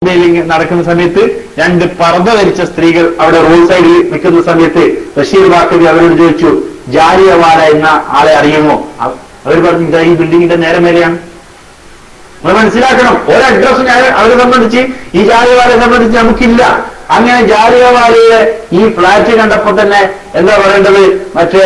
നടക്കുന്ന സമയത്ത് രണ്ട് പർദ്ദ ധരിച്ച സ്ത്രീകൾ അവിടെ റോഡ് സൈഡിൽ നിൽക്കുന്ന സമയത്ത് ബഷീർ ബാക്കവി അവരോട് ചോദിച്ചു, ജാലിയവാല എന്ന ആളെ അറിയുമോ? അവർ പറഞ്ഞു, ഇതാ ഈ ബിൽഡിങ്ങിന്റെ നേരെ മേലെയാണ്. നമ്മൾ മനസ്സിലാക്കണം, ഒരു അഡ്രസ്സും അവരെ സംബന്ധിച്ച്, ഈ ജാലിയവാലയെ സംബന്ധിച്ച് നമുക്കില്ല. അങ്ങനെ ജാലിയവാലയെ ഈ ഫ്ലാറ്റ് കണ്ടപ്പോൾ തന്നെ എന്താ പറയേണ്ടത്, മറ്റേ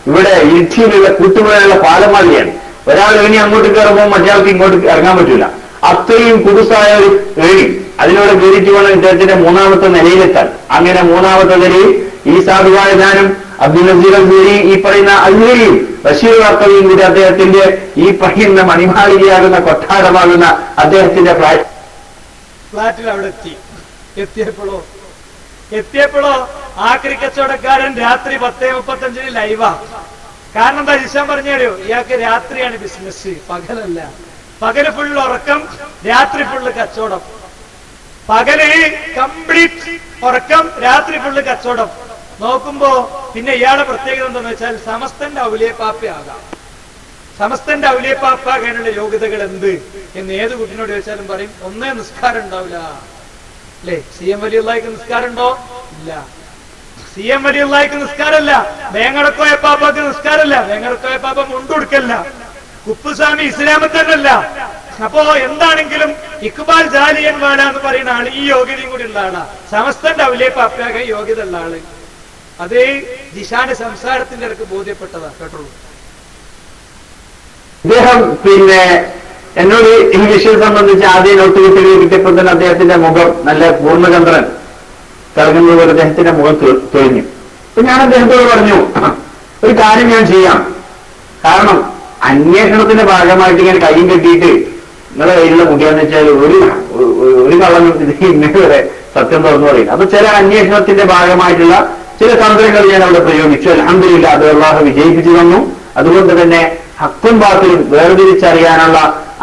ഇവിടെ ഇടുക്കിയിലുള്ള കൂട്ടുപുഴയുള്ള പാലമാതിരിയാണ്. ഒരാൾ ഇനി അങ്ങോട്ട് കയറുമ്പോൾ മറ്റേയാൾക്ക് ഇങ്ങോട്ട് ഇറങ്ങാൻ പറ്റൂല. അത്രയും കുടുസായ ഒരു ഏണി, അതിനോട് കയറിയിട്ട് വേണം ഇദ്ദേഹത്തിന്റെ മൂന്നാമത്തെ നിലയിലെത്താൻ. അങ്ങനെ മൂന്നാമത്തെ നിലയിൽ ഈ സാധുവായ ഞാനും അബ്ദുൽ നസീർ അസ്ഹരി, ഈ പറയുന്ന അസ്ഹരിയും ബഷീർ ബാക്കവിയും കൂടി അദ്ദേഹത്തിന്റെ ഈ പറയുന്ന മണിമാളികയാകുന്ന കൊട്ടാരമാകുന്ന അദ്ദേഹത്തിന്റെ ഫ്ലാറ്റിൽ അവിടെ എത്തിയപ്പോഴോ ആക്രി കച്ചവടക്കാരൻ രാത്രി 10:35 ലൈവാ. കാരണം എന്താ ജിഷാൻ പറഞ്ഞോ, ഇയാൾക്ക് രാത്രിയാണ് ബിസിനസ്, പകലല്ല. പകല് ഫുള്ള് ഉറക്കം, രാത്രി ഫുള്ള് കച്ചവടം. പകല് കംപ്ലീറ്റ് ഉറക്കം, രാത്രി ഫുള്ള് കച്ചവടം. നോക്കുമ്പോ പിന്നെ ഇയാളുടെ പ്രത്യേകത എന്താന്ന് വെച്ചാൽ സമസ്തന്റെ ഔലിയപ്പാപ്പയാകാം. സമസ്തന്റെ ഔലിയപ്പാപ്പാകാനുള്ള യോഗ്യതകൾ എന്ത് എന്ന് ഏത് കുട്ടിനോട് ചോദിച്ചാലും പറയും, ഒന്നേ നിസ്കാരം ഉണ്ടാവില്ല. അല്ലേ, CM വലിയുള്ളായിക്ക് നിസ്കാരം ഉണ്ടോ? ഇല്ല. CM വലിയുള്ളായിക്ക് നിസ്കാരമല്ല, വേങ്ങടക്കോയ പാപ്പാക്ക് നിസ്കാരമല്ല. വേങ്ങടക്കോയ പാപ്പ മുണ്ടുകൊടുക്കല്ല. കുപ്പുസ്വാമി ഇസ്ലാമിൽ തന്നെയല്ല. അപ്പോ എന്താണെങ്കിലും ഇക്ബാൽ ജാലിയൻ വാല എന്ന് പറയുന്ന ആള് ഈ യോഗ്യതയും കൂടി ഉള്ള ആളാ. സമസ്തന്റെ ഔലിയപ്പാപ്പയാകാൻ യോഗ്യത ഉള്ള ആള്. അതേ ജിഷാന്റെ സംസാരത്തിന്റെ ഇടയ്ക്ക് ബോധ്യപ്പെട്ടതാ. കേട്ടോളൂ. ഇദ്ദേഹം പിന്നെ എന്നോട് ഈ വിഷയം സംബന്ധിച്ച് ആദ്യം നോട്ടുകുട്ടികൾ കിട്ടിയപ്പോൾ തന്നെ അദ്ദേഹത്തിന്റെ മുഖം നല്ല പൂർണ്ണചന്ദ്രൻ തിളങ്ങുന്നത് പോലെ അദ്ദേഹത്തിന്റെ മുഖം തെളിഞ്ഞു. അപ്പൊ ഞാൻ അദ്ദേഹത്തോട് പറഞ്ഞു, ഒരു കാര്യം ഞാൻ ചെയ്യാം. കാരണം അന്വേഷണത്തിന്റെ ഭാഗമായിട്ട് ഇങ്ങനെ കൈയും കെട്ടിയിട്ട് നിങ്ങളുടെ കയ്യിലുള്ള മുടിയാന്ന് വെച്ചാൽ ഒരു കള്ളം ഇന്നേ വരെ സത്യം തുറന്നു പറയില്ല. അപ്പൊ ചില അന്വേഷണത്തിന്റെ ഭാഗമായിട്ടുള്ള ചില തന്ത്രങ്ങൾ ഞാൻ അവിടെ പ്രയോഗിച്ചു. അൽഹംദുലില്ലാഹ് അത് അല്ലാഹു വിജയിപ്പിച്ചു തന്നു. അതുകൊണ്ട് തന്നെ ഹക്കും ബാത്തിലും വേർതിരിച്ചറിയാനുള്ള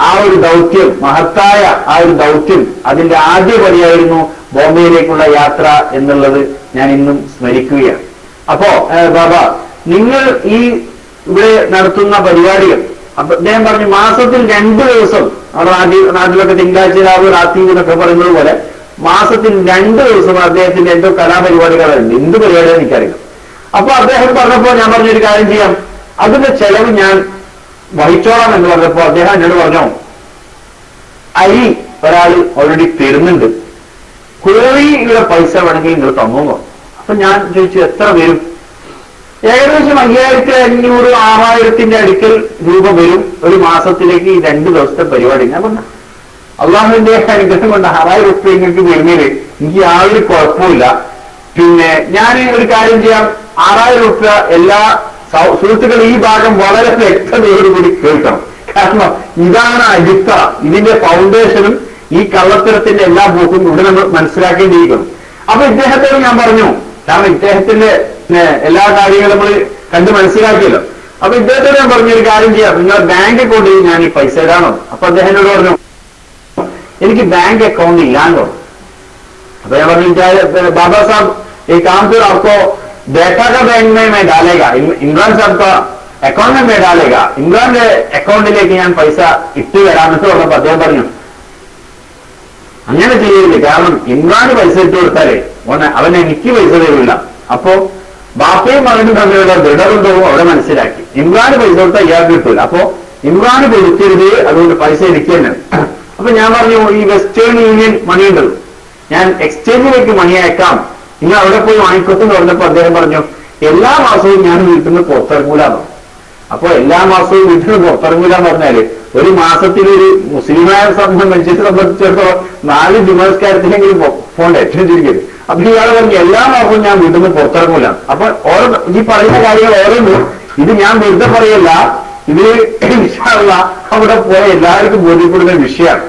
ആ ഒരു ദൗത്യം, മഹത്തായ ആ ഒരു ദൗത്യം, അതിന്റെ ആദ്യപടിയായിരുന്നു ബോംബെയിലേക്കുള്ള യാത്ര എന്നുള്ളത് ഞാൻ ഇന്നും സ്മരിക്കുകയാണ്. അപ്പോ ബാബ, നിങ്ങൾ ഈ ഇവിടെ നടത്തുന്ന പരിപാടികൾ, അപ്പൊ അദ്ദേഹം പറഞ്ഞു, മാസത്തിൽ 2 ദിവസം, നമ്മുടെ നാട്ടിലൊക്കെ തിങ്കളാഴ്ച രാവ് റാത്തീവ് എന്നൊക്കെ പറയുന്നത് പോലെ മാസത്തിൽ 2 ദിവസം അദ്ദേഹത്തിന്റെ എന്തോ കലാപരിപാടികളുണ്ട്. എന്ത് പരിപാടിയാണ് എനിക്കറിയാം. അപ്പൊ അദ്ദേഹം പറഞ്ഞപ്പോ ഞാൻ പറഞ്ഞൊരു കാര്യം ചെയ്യാം, അതിന്റെ ചെലവ് ഞാൻ വഹിച്ചോളാം എന്ന് പറഞ്ഞപ്പോ അദ്ദേഹം എന്നോട് പറഞ്ഞു, അരി ഒരാൾ ഓൾറെഡി തരുന്നുണ്ട്, കോഴിയുടെ പൈസ വേണമെങ്കിൽ നിങ്ങൾ തന്നോന്നു. അപ്പൊ ഞാൻ ചോദിച്ചു, എത്ര വരും? ഏകദേശം 5500 6000 അടുക്കൽ രൂപ വരും ഒരു മാസത്തിലേക്ക് ഈ 2 ദിവസത്തെ പരിപാടി. ഞാൻ പറഞ്ഞു, അള്ളാഹുവിന്റെ അനുഗ്രഹം കൊണ്ട് 6000 റുപ്യ നിങ്ങൾക്ക് വരുന്നതിൽ എനിക്ക് യാതൊരു കുഴപ്പമില്ല. പിന്നെ ഞാൻ ഒരു കാര്യം ചെയ്യാം, 6000 റുപ്യ എല്ലാ സുഹൃത്തുക്കൾ ഈ ഭാഗം വളരെ വ്യക്തതയോടുകൂടി കേൾക്കണം. കാരണം ഇതാണ് അടിത്തറ, ഇതിന്റെ ഫൗണ്ടേഷനും ഈ കള്ളത്തരത്തിന്റെ എല്ലാ പോക്കും ഇവിടെ നമ്മൾ മനസ്സിലാക്കേണ്ടിയിരിക്കണം. അപ്പൊ ഇദ്ദേഹത്തോട് ഞാൻ പറഞ്ഞു, കാരണം ഇദ്ദേഹത്തിന്റെ എല്ലാ കാര്യങ്ങളും നമ്മൾ കണ്ട് മനസ്സിലാക്കിയല്ലോ. അപ്പൊ ഇദ്ദേഹത്തോട് ഞാൻ പറഞ്ഞൊരു കാര്യം ചെയ്യാം, നിങ്ങൾ ബാങ്ക് അക്കൗണ്ടിൽ ഞാൻ ഈ പൈസ ഇടാണോ? അപ്പൊ അദ്ദേഹത്തോട് പറഞ്ഞു, എനിക്ക് ബാങ്ക് അക്കൗണ്ട് ഇല്ലാന്നോ. അപ്പൊ ഞാൻ പറഞ്ഞു, ബാബാ സാബ് ഈ काम तो आपको डेटा का बैंक में मैं डालेगा, इमरान साहब का अकाउंट में मैं डालेगा, ഇമ്രാന്റെ അക്കൗണ്ടിലേക്ക് ഞാൻ പൈസ ഇട്ട് തരാമെന്ന് പറഞ്ഞപ്പോ അദ്ദേഹം പറഞ്ഞു, അങ്ങനെ ചെയ്യില്ല. കാരണം ഇമ്രാന് പൈസ ഇട്ട് കൊടുത്താലേ അവൻ എനിക്ക് പൈസ തരില്ല. അപ്പോ ബാപ്പയും മകനും തമ്മിലുള്ള ദൃഢബന്ധവും അവിടെ മനസ്സിലാക്കി. ഇമ്രാന് പൈസ കൊടുത്താൽ ഇയാൾക്ക് കിട്ടൂല. അപ്പോ ഇമ്രാന് കൊടുക്കരുത്, അതുകൊണ്ട് പൈസ എനിക്ക് തന്നെ. അപ്പൊ ഞാൻ പറഞ്ഞു, ഈ വെസ്റ്റേൺ യൂണിയൻ മണി ഉണ്ടല്ലോ, ഞാൻ എക്സ്ചേഞ്ചിലേക്ക് മണി അയക്കാം, നിങ്ങൾ അവിടെ പോയി വാങ്ങിക്കൊത്തെന്ന് പറഞ്ഞപ്പോ അദ്ദേഹം പറഞ്ഞു, എല്ലാ മാസവും ഞാൻ വീട്ടിൽ നിന്ന് പുറത്തിറങ്ങൂലാന്നോ. അപ്പൊ എല്ലാ മാസവും വീട്ടിൽ നിന്ന് പുറത്തിറങ്ങൂലെന്ന് പറഞ്ഞാല് ഒരു മാസത്തിലൊരു മുസ്ലിമായ മനുഷ്യരെ സംബന്ധിച്ചിടത്തോളം 4 ജുമസ്കാരത്തിലെങ്കിലും പോണ്ടേ ഏറ്റവും ചുരുക്കിയത്. അപ്പൊ ഇയാൾ പറഞ്ഞു, എല്ലാ മാസവും ഞാൻ വീട്ടിൽ നിന്ന് പുറത്തിറങ്ങൂല. അപ്പൊ ഓരോ ഈ പറയുന്ന കാര്യങ്ങൾ ഓരോന്നും ഇത് ഞാൻ വെറുതെ പറയല്ല, ഇത് അവിടെ പോയ എല്ലാവർക്കും ബോധ്യപ്പെടുന്ന വിഷയമാണ്.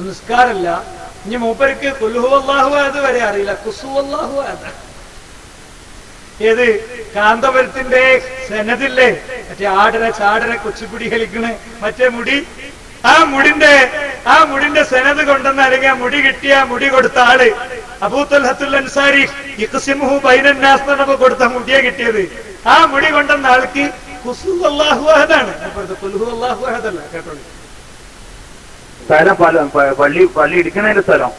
നിസ്കാരല്ല, ഇനി മൂപ്പർക്ക് കുൽഹു അല്ലാഹു അഹദ് വരെ അറിയില്ല, കുസു അല്ലാഹു അഹദ്. ഏത് കാന്തപുരത്തിന്റെ സനദില്ലേ, മറ്റേ ചാടനെ കൊച്ചുപിടി കളിക്കണ്, മറ്റേ മുടി, ആ മുടിന്റെ സനത് കൊണ്ടെന്ന് അല്ലെങ്കിൽ ആ മുടി കിട്ടിയ മുടി കൊടുത്ത ആള് അബൂ തൽഹത്തുൽ അൻസാരി ഇഖ്സിമുഹു ബൈനൻ നാസ് എന്നപ്പോ കൊടുത്ത മുടിയെ കിട്ടിയത്. ആ മുടി കൊണ്ടെന്ന ആൾക്ക് കുസു അല്ലാഹു അഹദാണ്. കുൽഹു അല്ലാഹു അഹദല്ല. കേട്ടോളൂ. സ്ഥലം പള്ളി ഇടിക്കണതിന്റെ സ്ഥലം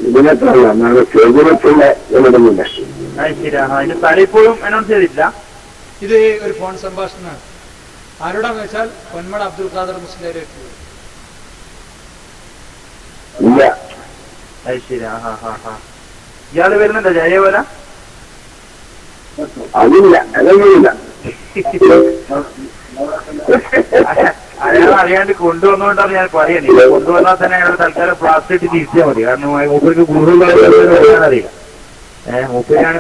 ഇതിനകത്തുള്ള ചോദ്യത്തിലുള്ള ഇടമില്ല. അത് ശരി. അതിന്റെ സ്ഥലം ഇപ്പോഴും അനൗൺസ് ചെയ്തിട്ടില്ല. ഇത് ഒരു ഫോൺ സംഭാഷണമാണ്. ആരോടാന്ന് വെച്ചാൽ പൊന്മള അബ്ദുൽ ഖാദർ മുസ്ലിയാരെ. ഇല്ല. അത് ശരി. ഇയാള് വരുന്നുണ്ടോ ജയവല? അതില്ല, അതൊന്നുമില്ല. അയാൾ അറിയാണ്ട് കൊണ്ടുവന്നുകൊണ്ടാണ് ഞാൻ പറയുന്നത്. കൊണ്ടുവന്നാൽ തന്നെ അയാളുടെ തൽക്കാലം പ്ലാസ്റ്റിക് തിരിച്ചാൽ മതി. കാരണം മൂപ്പർക്ക് കൂടുതൽ അറിയില്ല. മൂപ്പരാണ്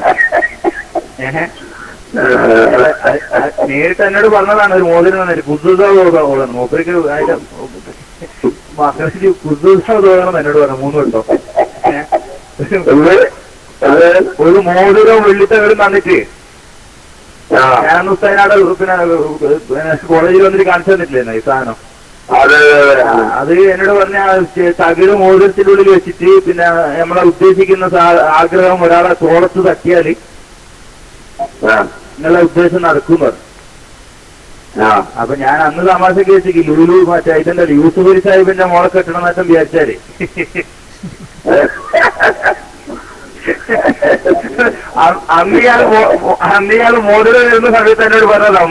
നേരിട്ട് എന്നോട് പറഞ്ഞതാണ് ഒരു മോതിരം തന്നെ കുസുതോളം മൂപ്പർക്ക് അതിന്റെ മകൾക്ക് കുസുതോളം എന്നോട് പറഞ്ഞു 3 വട്ടോ. ഒരു മോതിരം വെള്ളിത്തകടും തന്നിട്ട് ഞാൻ ഉസ്താദിനാട് പിന്നെ കോളേജിൽ വന്നിട്ട് കാണിച്ചു തന്നിട്ടില്ലേ ഈ സാധനം. അത് എന്നോട് പറഞ്ഞ തകിട് മോതിരത്തിനുള്ളിൽ വെച്ചിട്ട് പിന്നെ നമ്മളെ ഉദ്ദേശിക്കുന്ന ആഗ്രഹം ഒരാളെ തോളത്ത് തട്ടിയാല് നിങ്ങളുടെ ഉദ്ദേശം നടക്കും പറഞ്ഞു. അപ്പൊ ഞാൻ അന്ന് തമാശക്ക് വെച്ചിട്ട് ലുലു മറ്റേ ഇതിന്റെ യൂസുഫ് അലി സാഹിബിന്റെ മോളെ കെട്ടണം എന്നൊക്കെ വിചാരിച്ചാല് അന്നിയാള് മോതിരം വരുന്ന സമയത്ത് എന്നോട് പറഞ്ഞതാ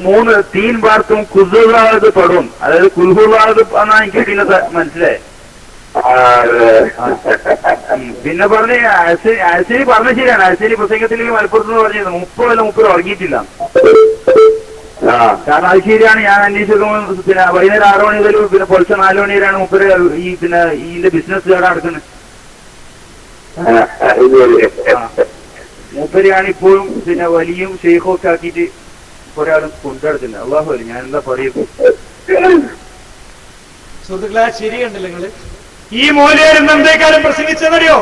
3 തീൻ ബാർക്കും കുസുഹാദ് പെടും. അതായത് കുൽഹുഹാദ് എന്നാ എനിക്ക് പിന്നെ മനസ്സിലായി. പിന്നെ പറഞ്ഞ് അശ്ശേരി പറഞ്ഞ ശരിയാണ്. അശ്ശേരി പ്രസംഗത്തിലേക്ക് മലപ്പുറത്ത് നിന്ന് പറഞ്ഞിരുന്നു 30 ഉറങ്ങിയിട്ടില്ല. കാരണം അത് ശരിയാണ്. ഞാൻ അന്വേഷിക്കുമ്പോൾ പിന്നെ വൈകുന്നേരം 6 മണി മുതൽ പിന്നെ പുലർച്ചെ 4 മണി വരെയാണ് മൂപ്പര് ഈ പിന്നെ ഇതിന്റെ ബിസിനസ് അവിടെ നടക്കുന്നത്. മൂപ്പരെയാണ് ഇപ്പോഴും പിന്നെ വലിയും ഷെയ്ഖും ഒക്കെ ആക്കിയിട്ട് ഒരാളും കൊണ്ടുനടക്കുന്നത്. അള്ളാഹു അല്ലേ, ഞാൻ എന്താ പറയുക. സുഹൃത്തുക്കളെ ശരിയുണ്ടല്ലോ നിങ്ങള്. ഈ മൂലയരും എന്തേക്കാരും പ്രസംഗിച്ചതറിയോ?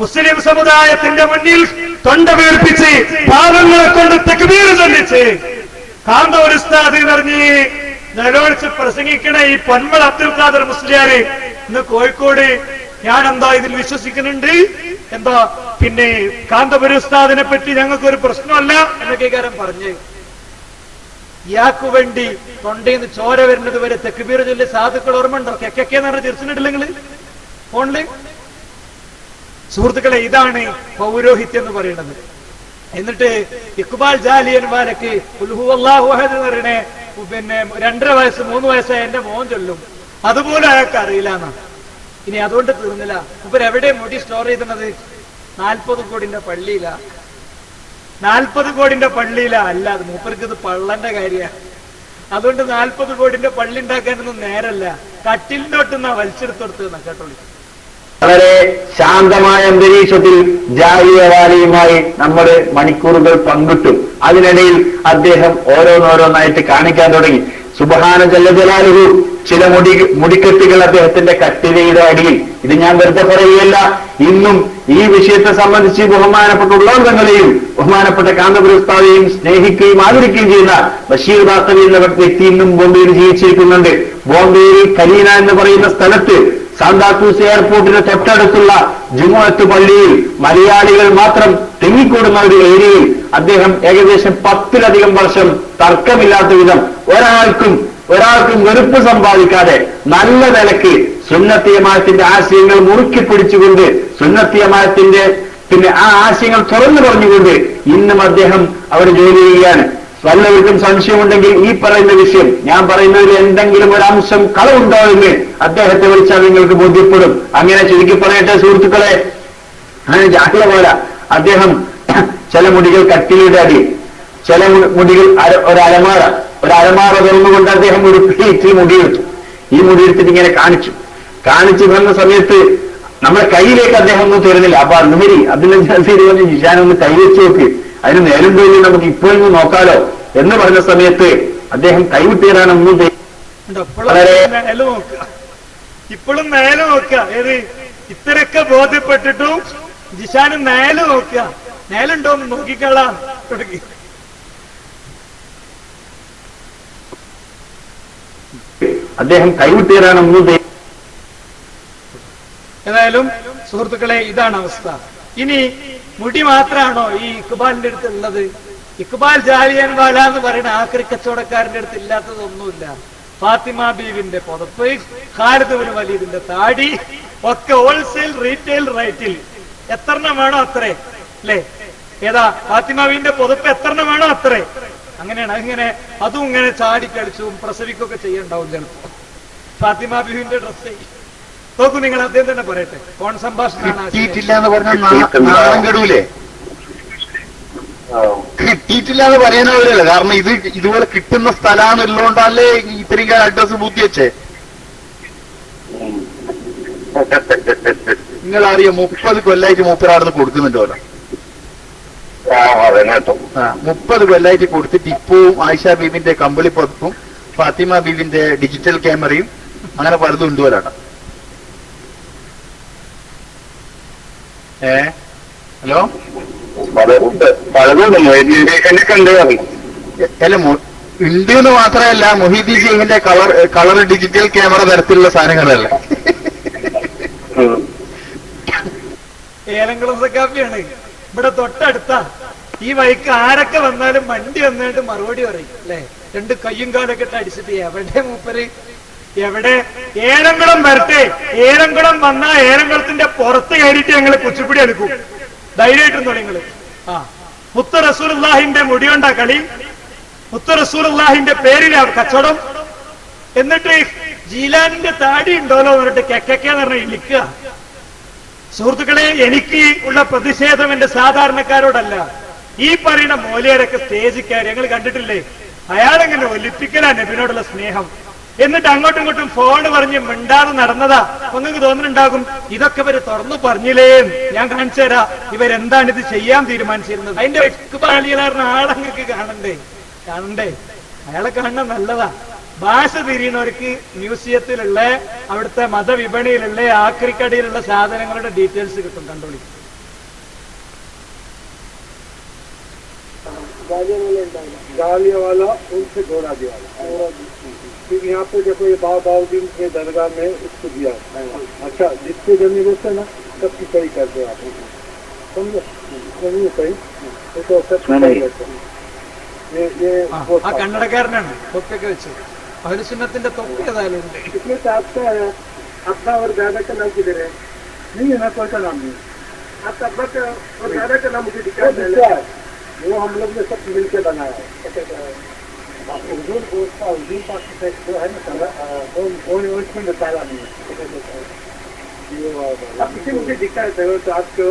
മുസ്ലിം സമുദായത്തിന്റെ മുന്നിൽ തൊണ്ട വീർപ്പിച്ച് പാവങ്ങളെ കൊണ്ട് തക്ബീർ ചൊല്ലിച്ച് കാന്തൂർ ഉസ്താദ് നിറഞ്ഞ് നിലവിളിച്ച് പ്രസംഗിക്കണ ഈ പൊന്മള അബ്ദുൽ ഖാദർ മുസ്ലിയാര് ഇന്ന് കോഴിക്കോട് ഞാൻ എന്താ ഇതിൽ വിശ്വസിക്കുന്നുണ്ട്, എന്താ പിന്നെ കാന്തപുര ഉസ്താദിനെ പറ്റി ഞങ്ങൾക്ക് ഒരു പ്രശ്നമല്ല എന്നൊക്കെ കാര്യം പറഞ്ഞ് ഇയാൾക്ക് വേണ്ടി തൊണ്ടയിന്ന് ചോര വരുന്നത് വരെ തെക്കുബീർ ചൊല്ലി സാധുക്കൾ ഓർമ്മ ഉണ്ടോ? കെക്കെന്ന് പറഞ്ഞ് തിരിച്ചിട്ടില്ല നിങ്ങള് ഫോണില്. സുഹൃത്തുക്കളെ, ഇതാണ് പൗരോഹിത്യം എന്ന് പറയുന്നത്. എന്നിട്ട് ഇഖ്ബാൽ ജാലിയൻമാരൊക്കെ ഉൽഹു അഹദ് എന്ന് പറയണേ പിന്നെ 2.5 വയസ്സ് 3 വയസ്സായ എന്റെ മോൻ ചൊല്ലും, അതുപോലെ അയാൾക്ക് അറിയില്ല എന്നാണ്. ഇനി അതുകൊണ്ട് തീർന്നില്ല. ഇപ്പൊ എവിടെ മുടി സ്റ്റോർ ചെയ്തിരുന്നത്? 40 കോടിന്റെ പള്ളിയില. 40 കോടിന്റെ പള്ളിയില അല്ല, അത് മൂപ്പർക്ക് ഇത് പള്ളന്റെ കാര്യമാണ്. അതുകൊണ്ട് 40 കോടിന്റെ പള്ളി ഉണ്ടാക്കാനൊന്നും നേരല്ല. കട്ടിലിന്റെ ഒട്ടുന്ന വലിച്ചെടുത്തെടുത്ത് കേട്ടോളി. വളരെ ശാന്തമായ അന്തരീക്ഷത്തിൽ ജാഹിയവാലിയുമായി നമ്മൾ മണിക്കൂറുകൾ പങ്കിട്ടു. അതിനിടയിൽ അദ്ദേഹം ഓരോന്നോരോന്നായിട്ട് കാണിക്കാൻ തുടങ്ങി. സുബ്ഹാന ജല്ല ജലാലുഹു ചില മുടിക്കെട്ടുകൾ അദ്ദേഹത്തിന്റെ കട്ടിലയുടെ അടിയിൽ. ഇത് ഞാൻ വെറുതെ പറയുകയല്ല. ഇന്നും ഈ വിഷയത്തെ സംബന്ധിച്ച് ബഹുമാനപ്പെട്ട ഉള്ളവങ്ങളെയും ബഹുമാനപ്പെട്ട കാന്തപുര ഉസ്താദിനെയും സ്നേഹിക്കുകയും ആദരിക്കുകയും ചെയ്യുന്ന ബഷീർ ബാത്തവി എന്ന വ്യക്തി ഇന്നും ബോംബെയിൽ ജീവിച്ചിരിക്കുന്നുണ്ട്. ബോംബെയിൽ കലീന എന്ന് പറയുന്ന സ്ഥലത്ത് സാന്താക്രൂസ് എയർപോർട്ടിന് തൊട്ടടുത്തുള്ള ജുമുഅത്ത് പള്ളിയിൽ മലയാളികൾ മാത്രം തിങ്ങിക്കൂടുന്ന ഒരു ഏരിയയിൽ അദ്ദേഹം ഏകദേശം 10-ലധികം വർഷം തർക്കമില്ലാത്ത വിധം ഒരാൾക്കും വെറുപ്പ് സമ്പാദിക്കാതെ നല്ല നിലയ്ക്ക് സുന്നത്തിയമായത്തിന്റെ ആശയങ്ങൾ മുറുക്കി പിടിച്ചുകൊണ്ട് സുന്നത്തിയമായത്തിന്റെ പിന്നെ ആ ആശയങ്ങൾ തുറന്നു പറഞ്ഞുകൊണ്ട് ഇന്നും അദ്ദേഹം അവിടെ ജോലി ചെയ്യുകയാണ്. വല്ലവർക്കും സംശയമുണ്ടെങ്കിൽ ഈ പറയുന്ന വിഷയം ഞാൻ പറയുന്നതിൽ എന്തെങ്കിലും ഒരു അംശം കളവുണ്ടോ എന്ന് അദ്ദേഹത്തെ വിളിച്ചാൽ നിങ്ങൾക്ക് ബോധ്യപ്പെടും. അങ്ങനെ ചുരുക്കി പറയട്ടെ സുഹൃത്തുക്കളെ, അങ്ങനെ ജാഹില പോലെ അദ്ദേഹം ചില മുടികൾ കട്ടിലയുടെ അടിയിൽ, ചില മുടികൾ ഒരു അലമാറ തുറന്നുകൊണ്ട് അദ്ദേഹം ഒരു പ്ലേറ്റിൽ മുടിയെടുത്തു. ഈ മുടിയെടുത്തിട്ട് ഇങ്ങനെ കാണിച്ചു വന്ന സമയത്ത് നമ്മുടെ കയ്യിലേക്ക് അദ്ദേഹം ഒന്നും തരുന്നില്ല. അപ്പൊ അന്നുമരി അതിന് ജിഷാനൊന്ന് കൈവച്ച് നോക്ക്, അതിന് നേരം പോയി നമുക്ക് ഇപ്പോഴൊന്ന് നോക്കാലോ എന്ന് പറഞ്ഞ സമയത്ത് അദ്ദേഹം കൈവിട്ടേറാൻ ഒന്നും ഇപ്പോഴും നേരെ നോക്കുക. ഏത് ഇത്രയൊക്കെ ബോധ്യപ്പെട്ടിട്ടും ജിഷാന് നേരെ നോക്കുക, നേലുണ്ടോന്ന് നോക്കിക്കളാൻ തുടങ്ങി. അദ്ദേഹം കൈവിട്ടേറാനൊന്നും. ഏതായാലും സുഹൃത്തുക്കളെ, ഇതാണ് അവസ്ഥ. ഇനി മുടി മാത്രമാണോ ഈ ഇഖ്ബാലിന്റെ അടുത്ത് ഉള്ളത്? ഇക്ബാൽ ജാലിയൻ വാല എന്ന് പറയുന്ന ആക്രി കച്ചവടക്കാരന്റെ അടുത്ത് ഇല്ലാത്തതൊന്നുമില്ല. ഫാത്തിമ ബീവിന്റെ പുതപ്പ്, ഖാലിദ് ഇബ്നു വലീദിന്റെ താടി ഒക്കെ ഹോൾസെയിൽ റീറ്റെയിൽ റേറ്റിൽ എത്രണ്ണം വേണോ അത്രേ അല്ലേ? ഏതാ ഫാത്തിമ ബീവിന്റെ പുതപ്പ് എത്രണ്ണം വേണോ അത്രേ. അങ്ങനെയാണ്. അങ്ങനെ അതും ഇങ്ങനെ ചാടി കളിച്ചും പ്രസവിക്കുകയൊക്കെ ചെയ്യണ്ടാവും ചിലപ്പോ. ഫാത്തിമ ബീവിന്റെ ഡ്രസ്സ് നോക്കൂ നിങ്ങൾ, അദ്ദേഹം തന്നെ പറയട്ടെ. ഫോൺ സംഭാഷണമാണ്. കിട്ടിയിട്ടില്ല എന്ന് പറയാനവരല്ല. കാരണം ഇത് ഇതുപോലെ കിട്ടുന്ന സ്ഥലമാണുള്ളതുകൊണ്ടല്ലേ ഇത്രയും അഡ്രസ് പൂത്തി വെച്ചേ. നിങ്ങൾ അറിയാം 30 കൊല്ലായിട്ട് മൂപ്പരാടുന്ന് കൊടുക്കുന്നുണ്ടല്ലോ. 30 കൊല്ലായിട്ട് കൊടുത്തിട്ട് ഇപ്പവും ആയിഷ ബീബിന്റെ കമ്പിളി പതിപ്പും ഫാത്തിമ ബീബിന്റെ ഡിജിറ്റൽ ക്യാമറയും അങ്ങനെ പലതും ഉണ്ട് പോലാട്ടോ. ഹലോ, പലതുണ്ട് അല്ല ഉണ്ട് എന്ന് മാത്രമല്ല, മൊഹീദ്ദീൻ ഷെയ്ഖിന്റെ കളർ ഡിജിറ്റൽ ക്യാമറ തരത്തിലുള്ള സാധനങ്ങളല്ല. ഏലംകുളം സക്കാഫിയാണ് ഇവിടെ തൊട്ടടുത്ത. ഈ വഴിക്ക് ആരൊക്കെ വന്നാലും വണ്ടി വന്നിട്ട് മറുപടി പറയും അല്ലെ. 2 കയ്യും കാലൊക്കെ ഇട്ട് അടിച്ചിട്ട് എവിടെ മൂപ്പര്, എവിടെ ഏലംകുളം വരട്ടെ. ഏലംകുളം വന്നാ ഏലംകുളത്തിന്റെ പുറത്ത് കയറിയിട്ട് ഞങ്ങള് കുച്ചിപ്പിടി എടുക്കും. ധൈര്യമായിട്ടുണ്ടോ നിങ്ങള്? മുത്ത് റസൂലുള്ളാഹിന്റെ മുടിയുണ്ടാ കളി, മുത്ത് റസൂലുള്ളാഹിന്റെ പേരിലാ കച്ചവടം. എന്നിട്ട് ജീലാനിന്റെ താടി ഉണ്ടോലോ എന്നിട്ട് കെക്കന്ന് പറഞ്ഞ ഇളിക്കുക. സുഹൃത്തുക്കളെ, എനിക്ക് ഉള്ള പ്രതിഷേധം എന്റെ സാധാരണക്കാരോടല്ല. ഈ പറയുന്ന മോലിയരൊക്കെ സ്റ്റേജിൽ കയറി ഞങ്ങൾ കണ്ടിട്ടില്ലേ, അയാളെങ്ങനെ ഒലിപ്പിക്കലാ നബിനോടുള്ള സ്നേഹം. എന്നിട്ട് അങ്ങോട്ടും ഇങ്ങോട്ടും ഫോൺ പറഞ്ഞ് മിണ്ടാതെ നടന്നതാ. നിങ്ങൾക്ക് തോന്നുന്നുണ്ടാകും ഇതൊക്കെ ഇവര് തുറന്നു പറഞ്ഞില്ലേ. ഞാൻ കാണിച്ചു തരാം ഇവരെന്താണ് ഇത് ചെയ്യാൻ തീരുമാനിച്ചിരുന്നത്. അതിന്റെ ഇക്ബാലിയലായിരുന്ന ആളങ്ങൾക്ക് കാണണ്ടേ. അയാളെ കാണാൻ നല്ലതാ. ഭാഷ തിരിയുന്നവർക്ക് മ്യൂസിയത്തിലുള്ള അവിടുത്തെ മതവിപണിയിലുള്ള ആക്രിക്കടിയിലുള്ള സാധനങ്ങളുടെ ഡീറ്റെയിൽസ് കിട്ടും. കണ്ടോളി. गालिया वाला उनसे घोड़ा दिया। फिर यहाँ पे देखो ये बाउद्दीन के दरगाह में इसको दिया। अच्छा, जिसको जमीन है ना सबकी सही कर दो आप, समझो? जमीन सही तो सब ये ആ കന്നടക്കാരനാണ് തൊപ്പിയൊക്കെ വെച്ച്. അഹ്ലുസുന്നത്തിന്റെ തൊപ്പി ഏതായാലും ഉണ്ട്. इसमें से आपका अपना और दादा का नाम किधर है? नहीं है ना, कोई का नाम नहीं। आपका अब्बा का और दादा का नाम मुझे दिखा है। वो हम लोग ने सब मिलकर बनाया है। उर्दू पाक जो है ना उसमें बताया नहीं है। किसी मुझे दिखा है तो आपको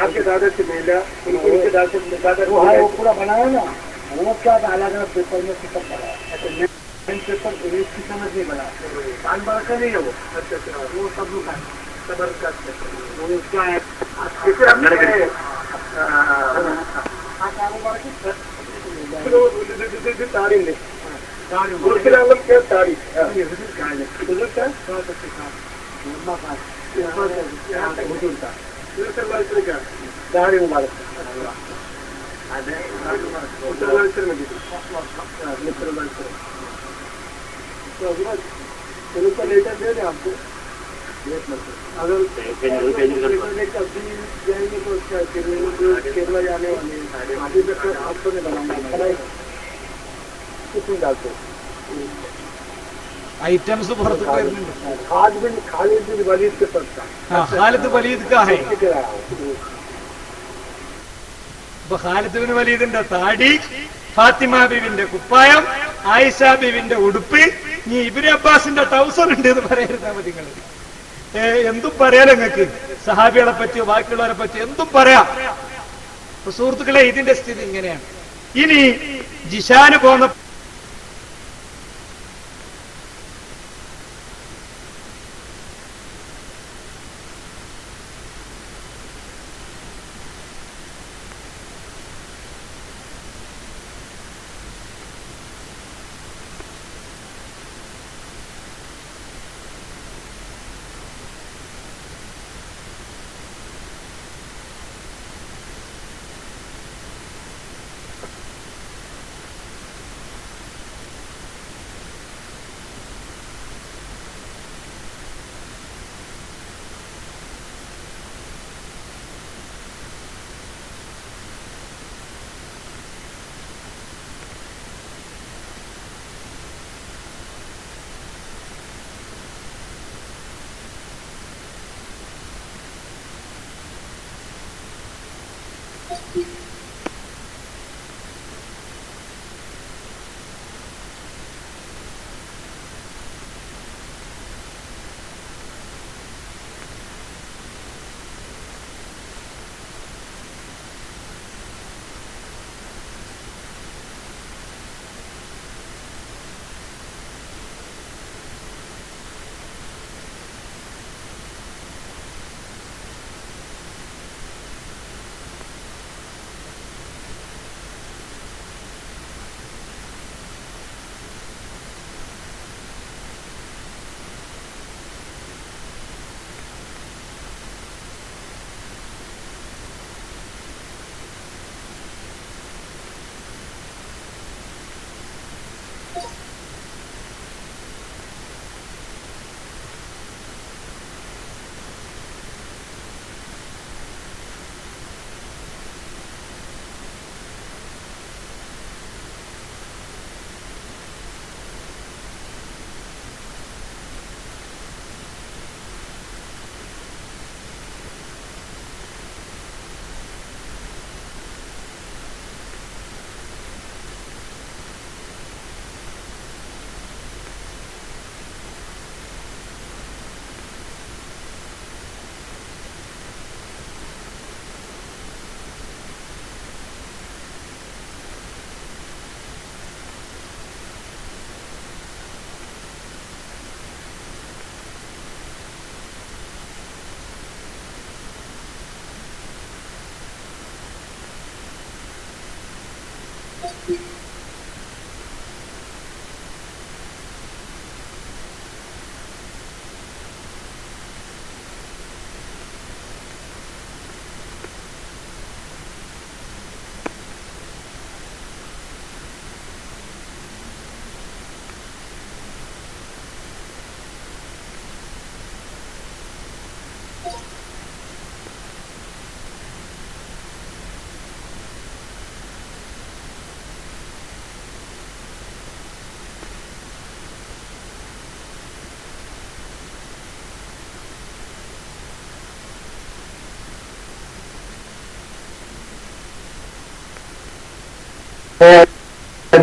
आपके दादा से मिला, उनके दादा वो है वो पूरा बनाया ना, वो क्या अलग अलग पेपर में सब बनाया। पेपर इसकी समझ नहीं बना, पान बार का नहीं है वो। अच्छा, वो सब लोग सबर करते वो क्या है तारीख दाढ़ी मुबारक लेटर दे दें आपको। अगर जाएंगे तो केरला जाने वाले अभी तक आपको नहीं बनाना कितनी डालते ഐറ്റംസ് പുറത്ത് വരുന്നുണ്ട്. खालिद बिन वलीद के पक्का ഖാലിദ് വലീദ് കാ ഹൈ. ഇപ്പൊ ഖാലിദ് ബിൻ വലീദിന്റെ താടി, ഫാത്തിമ ബീവിന്റെ കുപ്പായം, ആയിഷ ബീവിന്റെ ഉടുപ്പ്, ഇനി ഇബ്നു അബ്ബാസിന്റെ ട്രൗസർ ഉണ്ട് എന്ന് പറയരുതാ മതി നിങ്ങൾ. എന്തും പറയാലോ നിങ്ങൾക്ക്, സഹാബികളെ പറ്റിയോ ബാക്കിയുള്ളവരെ പറ്റിയോ എന്തും പറയാം. സുഹൃത്തുക്കളെ, ഇതിന്റെ സ്ഥിതി ഇങ്ങനെയാണ്. ഇനി ജിഷാന് പോന്ന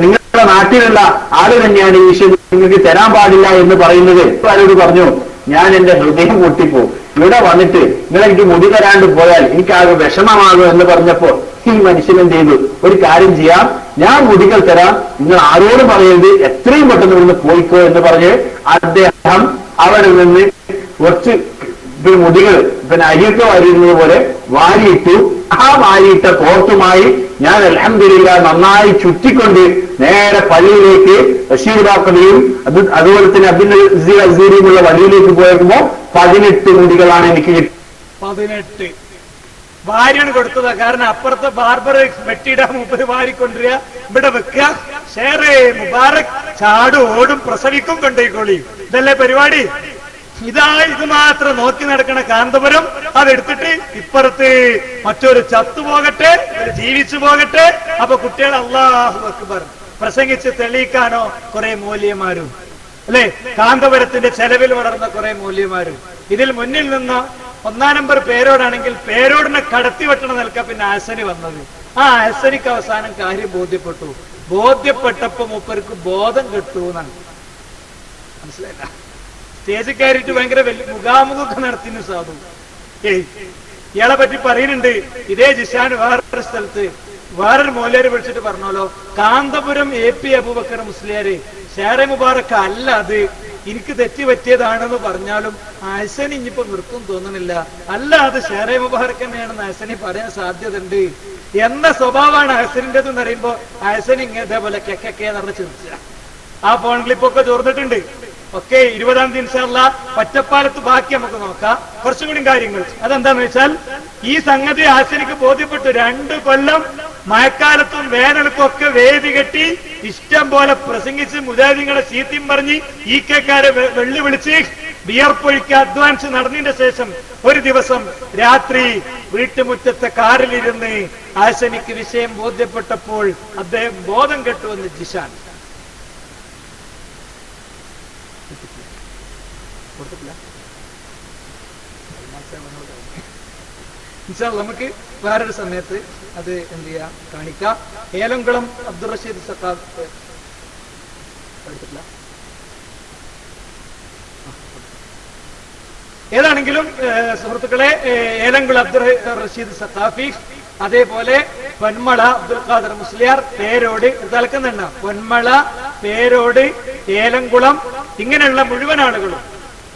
നിങ്ങളുടെ നാട്ടിലുള്ള ആള് തന്നെയാണ് ഈ വിഷയം നിങ്ങൾക്ക് തരാൻ പാടില്ല എന്ന് പറയുന്നത്. ആരോട് പറഞ്ഞു, ഞാൻ എന്റെ ഹൃദയം പൊട്ടിപ്പോ ഇവിടെ വന്നിട്ട് നിങ്ങൾ എനിക്ക് മുടി തരാണ്ട് പോയാൽ എനിക്കാകെ വിഷമമാകും എന്ന് പറഞ്ഞപ്പോ ഈ മനുഷ്യൻ എന്ത് ചെയ്തു, ഒരു കാര്യം ചെയ്യാം, ഞാൻ മുടികൾ തരാം, നിങ്ങൾ ആരോട് പറയരുത്, എത്രയും പെട്ടെന്ന് ഇവിടുന്ന് പോയിക്കോ എന്ന് പറഞ്ഞ് അദ്ദേഹം അവിടെ നിന്ന് കുറച്ച് മുടികൾ അരിയൊക്കെ വാരിയിരുന്നത് പോലെ വാരിയിട്ടു. ആ വാരിയിട്ട തോർത്തുമായി ഞാൻ അൽഹംദുലില്ലാ നന്നായി ചുറ്റിക്കൊണ്ട് നേരെ പള്ളിയിലേക്ക് ബഷീർ ബാക്കറിയും അതുപോലെ തന്നെ അബ്ദുൽ വഴിയിലേക്ക് പോയപ്പോ 18 മുടികളാണ് എനിക്ക് കിട്ടിയത്. 18 ഭാര്യയാണ് കൊടുത്തതാ. കാരണം അപ്പുറത്തെ ബാർബർ വെട്ടിയിടാൻ മുമ്പ് വാരിക്കൊണ്ടിരിക, ഇവിടെ വെക്കുക, ഷേറേ മുബാറക് ചാടും ഓടും പ്രസവിക്കും കൊണ്ടേക്കോളി, ഇതല്ലേ പരിപാടി. ഇത് മാത്രം നോക്കി നടക്കണ കാന്തപുരം അതെടുത്തിട്ട് ഇപ്പുറത്ത് മറ്റൊരു ചത്തുപോകട്ടെ, ഒരു ജീവിച്ചു പോകട്ടെ. അപ്പൊ കുട്ടികൾ അല്ലാഹു അക്ബർ പ്രസംഗിച്ച് തെളിയിക്കാനോ കുറെ മൂല്യമാരും, അല്ലെ, കാന്തപുരത്തിന്റെ ചെലവിൽ വളർന്ന കുറെ മൂല്യമാരും. ഇതിൽ മുന്നിൽ നിന്ന് 1 നമ്പർ പേരോടാണെങ്കിൽ പേരോടിനെ കടത്തി വെട്ടണ നിൽക്ക പിന്നെ ആസനി വന്നത്. ആ ആസനിക്ക് അവസാനം കാര്യം ബോധ്യപ്പെട്ടപ്പോ മൂപ്പർക്ക് ബോധം കിട്ടൂ എന്നാണ്. മനസ്സിലായില്ല? സ്റ്റേജിൽ കയറിയിട്ട് ഭയങ്കര വലിയ മുഖാമുഖമൊക്കെ നടത്തിന് സാധു. ഇയാളെ പറ്റി പറയുന്നുണ്ട്. ഇതേ ജിഷാൻ വേറൊരു സ്ഥലത്ത് വേറൊരു മൗലവരെ വിളിച്ചിട്ട് പറഞ്ഞോലോ, കാന്തപുരം AP അബൂബക്കർ മുസ്ലിയാര് ഷേറെ മുബാറക്ക് അല്ല, അത് എനിക്ക് തെറ്റി പറ്റിയതാണെന്ന് പറഞ്ഞാലും ആസനി ഇനിയിപ്പോ നിർത്തും തോന്നണില്ല, അല്ല അത് ഷേറെ മുബാറക്ക് തന്നെയാണെന്ന് ആസനി പറയാൻ സാധ്യത ഉണ്ട് എന്ന സ്വഭാവമാണ് ആസനിൻ്റെതെന്ന് അറിയുമ്പോ ആസനി ഇതേപോലെ കെക്കെ നടന്ന് ചിന്തിച്ച ആ ഫോൺ ക്ലിപ്പൊക്കെ ചോർന്നിട്ടുണ്ട്. ഒക്കെ 20-ാം തീയതി ഇൻഷാല്ലാ ഒറ്റപ്പാലത്ത് ബാക്കി നമുക്ക് നോക്കാം. കുറച്ചും കൂടി കാര്യങ്ങൾ അതെന്താന്ന് വെച്ചാൽ, ഈ സംഗതി ആശനിക്ക് ബോധ്യപ്പെട്ടു. 2 കൊല്ലം മഴക്കാലത്തും വേനൽക്കും ഒക്കെ വേദി കെട്ടി ഇഷ്ടം പോലെ പ്രസംഗിച്ച് മുജാഹിദീങ്ങളെ ചീത്തയും പറഞ്ഞ് ഈക്കക്കാരെ വെള്ളിവിളിച്ച് വിയർപ്പൊഴിക്ക് അധ്വാനിച്ച് നടന്നതിന്റെ ശേഷം ഒരു ദിവസം രാത്രി വീട്ടുമുറ്റത്തെ കാറിലിരുന്ന് ആശനിക്ക് വിഷയം ബോധ്യപ്പെട്ടപ്പോൾ അദ്ദേഹം ബോധം കെട്ടുവെന്ന് ജിഷാൻ. നമുക്ക് വേറൊരു സമയത്ത് അത് എന്ത് ചെയ്യാം, കാണിക്കാം. ഏലംകുളം അബ്ദുൾ റഷീദ് സഖാഫ് ഏതാണെങ്കിലും സുഹൃത്തുക്കളെ, ഏലംകുളം അബ്ദുൾ റഷീദ് സഖാഫി, അതേപോലെ പൊന്മള അബ്ദുൽ ഖാദർ മുസ്ലിയാർ, പേരോട് തലക്കുന്നുണ്ട, പൊന്മള, പേരോട്, ഏലംകുളം, ഇങ്ങനെയുള്ള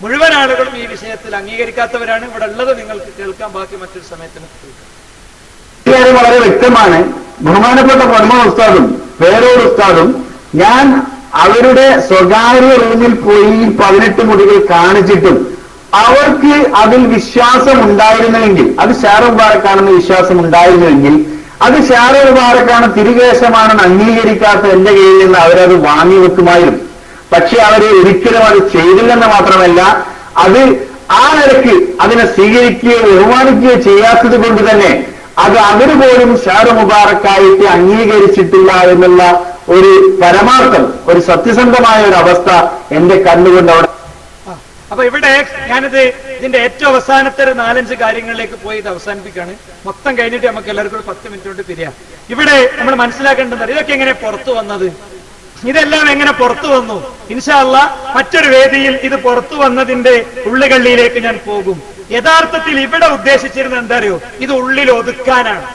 മുഴുവൻ ആളുകളും ഈ വിഷയത്തിൽ അംഗീകരിക്കാത്തവരാണ്. ഇവിടെ ഉള്ളത് നിങ്ങൾക്ക് കേൾക്കാം, ബാക്കി മറ്റൊരു സമയത്തിന് കേൾക്കാം. വളരെ വ്യക്തമാണ്. ബഹുമാനപ്പെട്ട പൊന്മള ഉസ്താദും പേരോട് ഉസ്താദും ഞാൻ അവരുടെ സ്വകാര്യ റൂമിൽ പോയി 18 മുടികൾ കാണിച്ചിട്ടും അവർക്ക് അതിൽ വിശ്വാസം ഉണ്ടായിരുന്നുവെങ്കിൽ, അത് ഷാറു മുബാറക്കാണെന്ന് വിശ്വാസം ഉണ്ടായിരുന്നുവെങ്കിൽ, അത് ഷാറു മുബാറക്കാണ് തിരുകേശമാണെന്ന് അംഗീകരിക്കാത്ത എന്റെ കയ്യിൽ നിന്ന് അവരത് വാങ്ങി വെക്കുമായിരുന്നു. പക്ഷെ അവരെ ഒരിക്കലും അത് ചെയ്തില്ലെന്ന് മാത്രമല്ല, അത് ആ നിലയ്ക്ക് അതിനെ സ്വീകരിക്കുകയോ ബഹുമാനിക്കുകയോ ചെയ്യാത്തത് കൊണ്ട് തന്നെ അത് അവര് പോലും ഷാറു മുബാറക്കായിട്ട് അംഗീകരിച്ചിട്ടില്ല എന്നുള്ള ഒരു പരമാർത്ഥം, ഒരു സത്യസന്ധമായ ഒരു അവസ്ഥ എന്റെ കണ്ണുകൊണ്ട് അവിടെ. അപ്പൊ ഇവിടെ ഞാനിത് ഇതിന്റെ ഏറ്റവും അവസാനത്തെ 4-5 കാര്യങ്ങളിലേക്ക് പോയി ഇത് അവസാനിപ്പിക്കുകയാണ്. മൊത്തം കഴിഞ്ഞിട്ട് നമുക്ക് എല്ലാവർക്കും 10 മിനിറ്റ് കൊണ്ട് പിരിയാം. ഇവിടെ നമ്മൾ മനസ്സിലാക്കേണ്ടത് ഇതൊക്കെ എങ്ങനെ പുറത്തു വന്നത്, ഇതെല്ലാം എങ്ങനെ പുറത്തു വന്നു. ഇൻഷാ അല്ലാഹ് മറ്റൊരു വേദിയിൽ ഇത് പുറത്തു വന്നതിന്റെ ഉള്ളുകള്ളിയിലേക്ക് ഞാൻ പോകും. യഥാർത്ഥത്തിൽ ഇവിടെ ഉദ്ദേശിച്ചിരുന്നത് എന്താ അറിയോ, ഇത് ഉള്ളിൽ ഒതുക്കാനാണ്,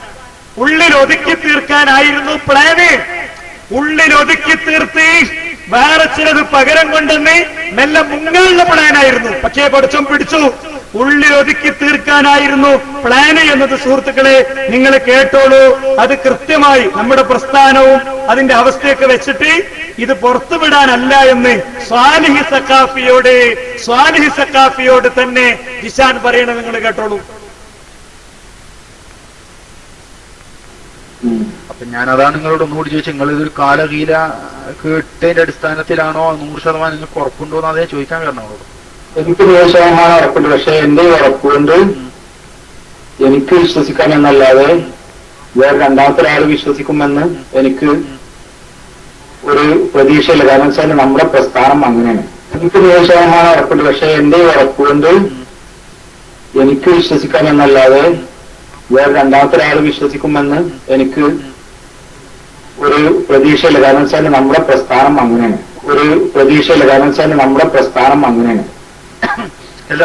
ഉള്ളിൽ ഒതുക്കി തീർക്കാനായിരുന്നു പ്ലാന്. ഉള്ളിൽ ഒതുക്കി തീർത്ത് വേറെ ചിലത് പകരം കൊണ്ടെന്ന് മെല്ലെ മുങ്ങാനുള്ള പ്ലാനായിരുന്നു. പക്ഷേ പഠിച്ചും പിടിച്ചു, ഉള്ളിൽ ഒതുക്കി തീർക്കാനായിരുന്നു പ്ലാന് എന്നത് സുഹൃത്തുക്കളെ നിങ്ങൾ കേട്ടോളൂ. അത് കൃത്യമായി നമ്മുടെ പ്രസ്ഥാനവും അതിന്റെ അവസ്ഥയൊക്കെ വെച്ചിട്ട് ഇത് പുറത്തുവിടാനല്ല എന്ന് സ്വാലിഹി സഖാഫിയോട് തന്നെ ജിഷാൻ പറയണത് നിങ്ങൾ കേട്ടോളൂ. അപ്പൊ ഞാനതാണ് നിങ്ങളോട് ഒന്നുകൂടി ചോദിച്ചത്, നിങ്ങൾ ഇതൊരു കാലകീല കേട്ടതിന്റെ അടിസ്ഥാനത്തിലാണോ 100% നിങ്ങൾക്ക് ഉറപ്പുണ്ടോ എന്ന് അതേ ചോദിക്കാൻ കാരണങ്ങളോട്. എനിക്ക് 100% ഉറപ്പുണ്ട്. പക്ഷെ എന്റെ ഉറപ്പുകൊണ്ട് എനിക്ക് വിശ്വസിക്കാൻ എന്നല്ലാതെ വേറെ രണ്ടാമത്തെ ഒരാൾ വിശ്വസിക്കുമെന്ന് എനിക്ക് ഒരു പ്രതീക്ഷയില്ല. കാരണം വെച്ചാൽ നമ്മുടെ പ്രസ്ഥാനം അങ്ങനെയാണ്. എനിക്ക് 100% ഉറപ്പുണ്ട്. പക്ഷെ എന്റെ ഉറപ്പുകൊണ്ട് എനിക്ക് വിശ്വസിക്കാൻ എന്നല്ലാതെ വേറെ രണ്ടാമത്തെ ഒരാൾ വിശ്വസിക്കുമെന്ന് എനിക്ക് ഒരു പ്രതീക്ഷയില്ല. കാരണം വെച്ചാൽ നമ്മുടെ പ്രസ്ഥാനം അങ്ങനെയാണ്. ഒരു പ്രതീക്ഷയില്ല. കാരണം വെച്ചാൽ നമ്മുടെ പ്രസ്ഥാനം അങ്ങനെയാണ്. അല്ല,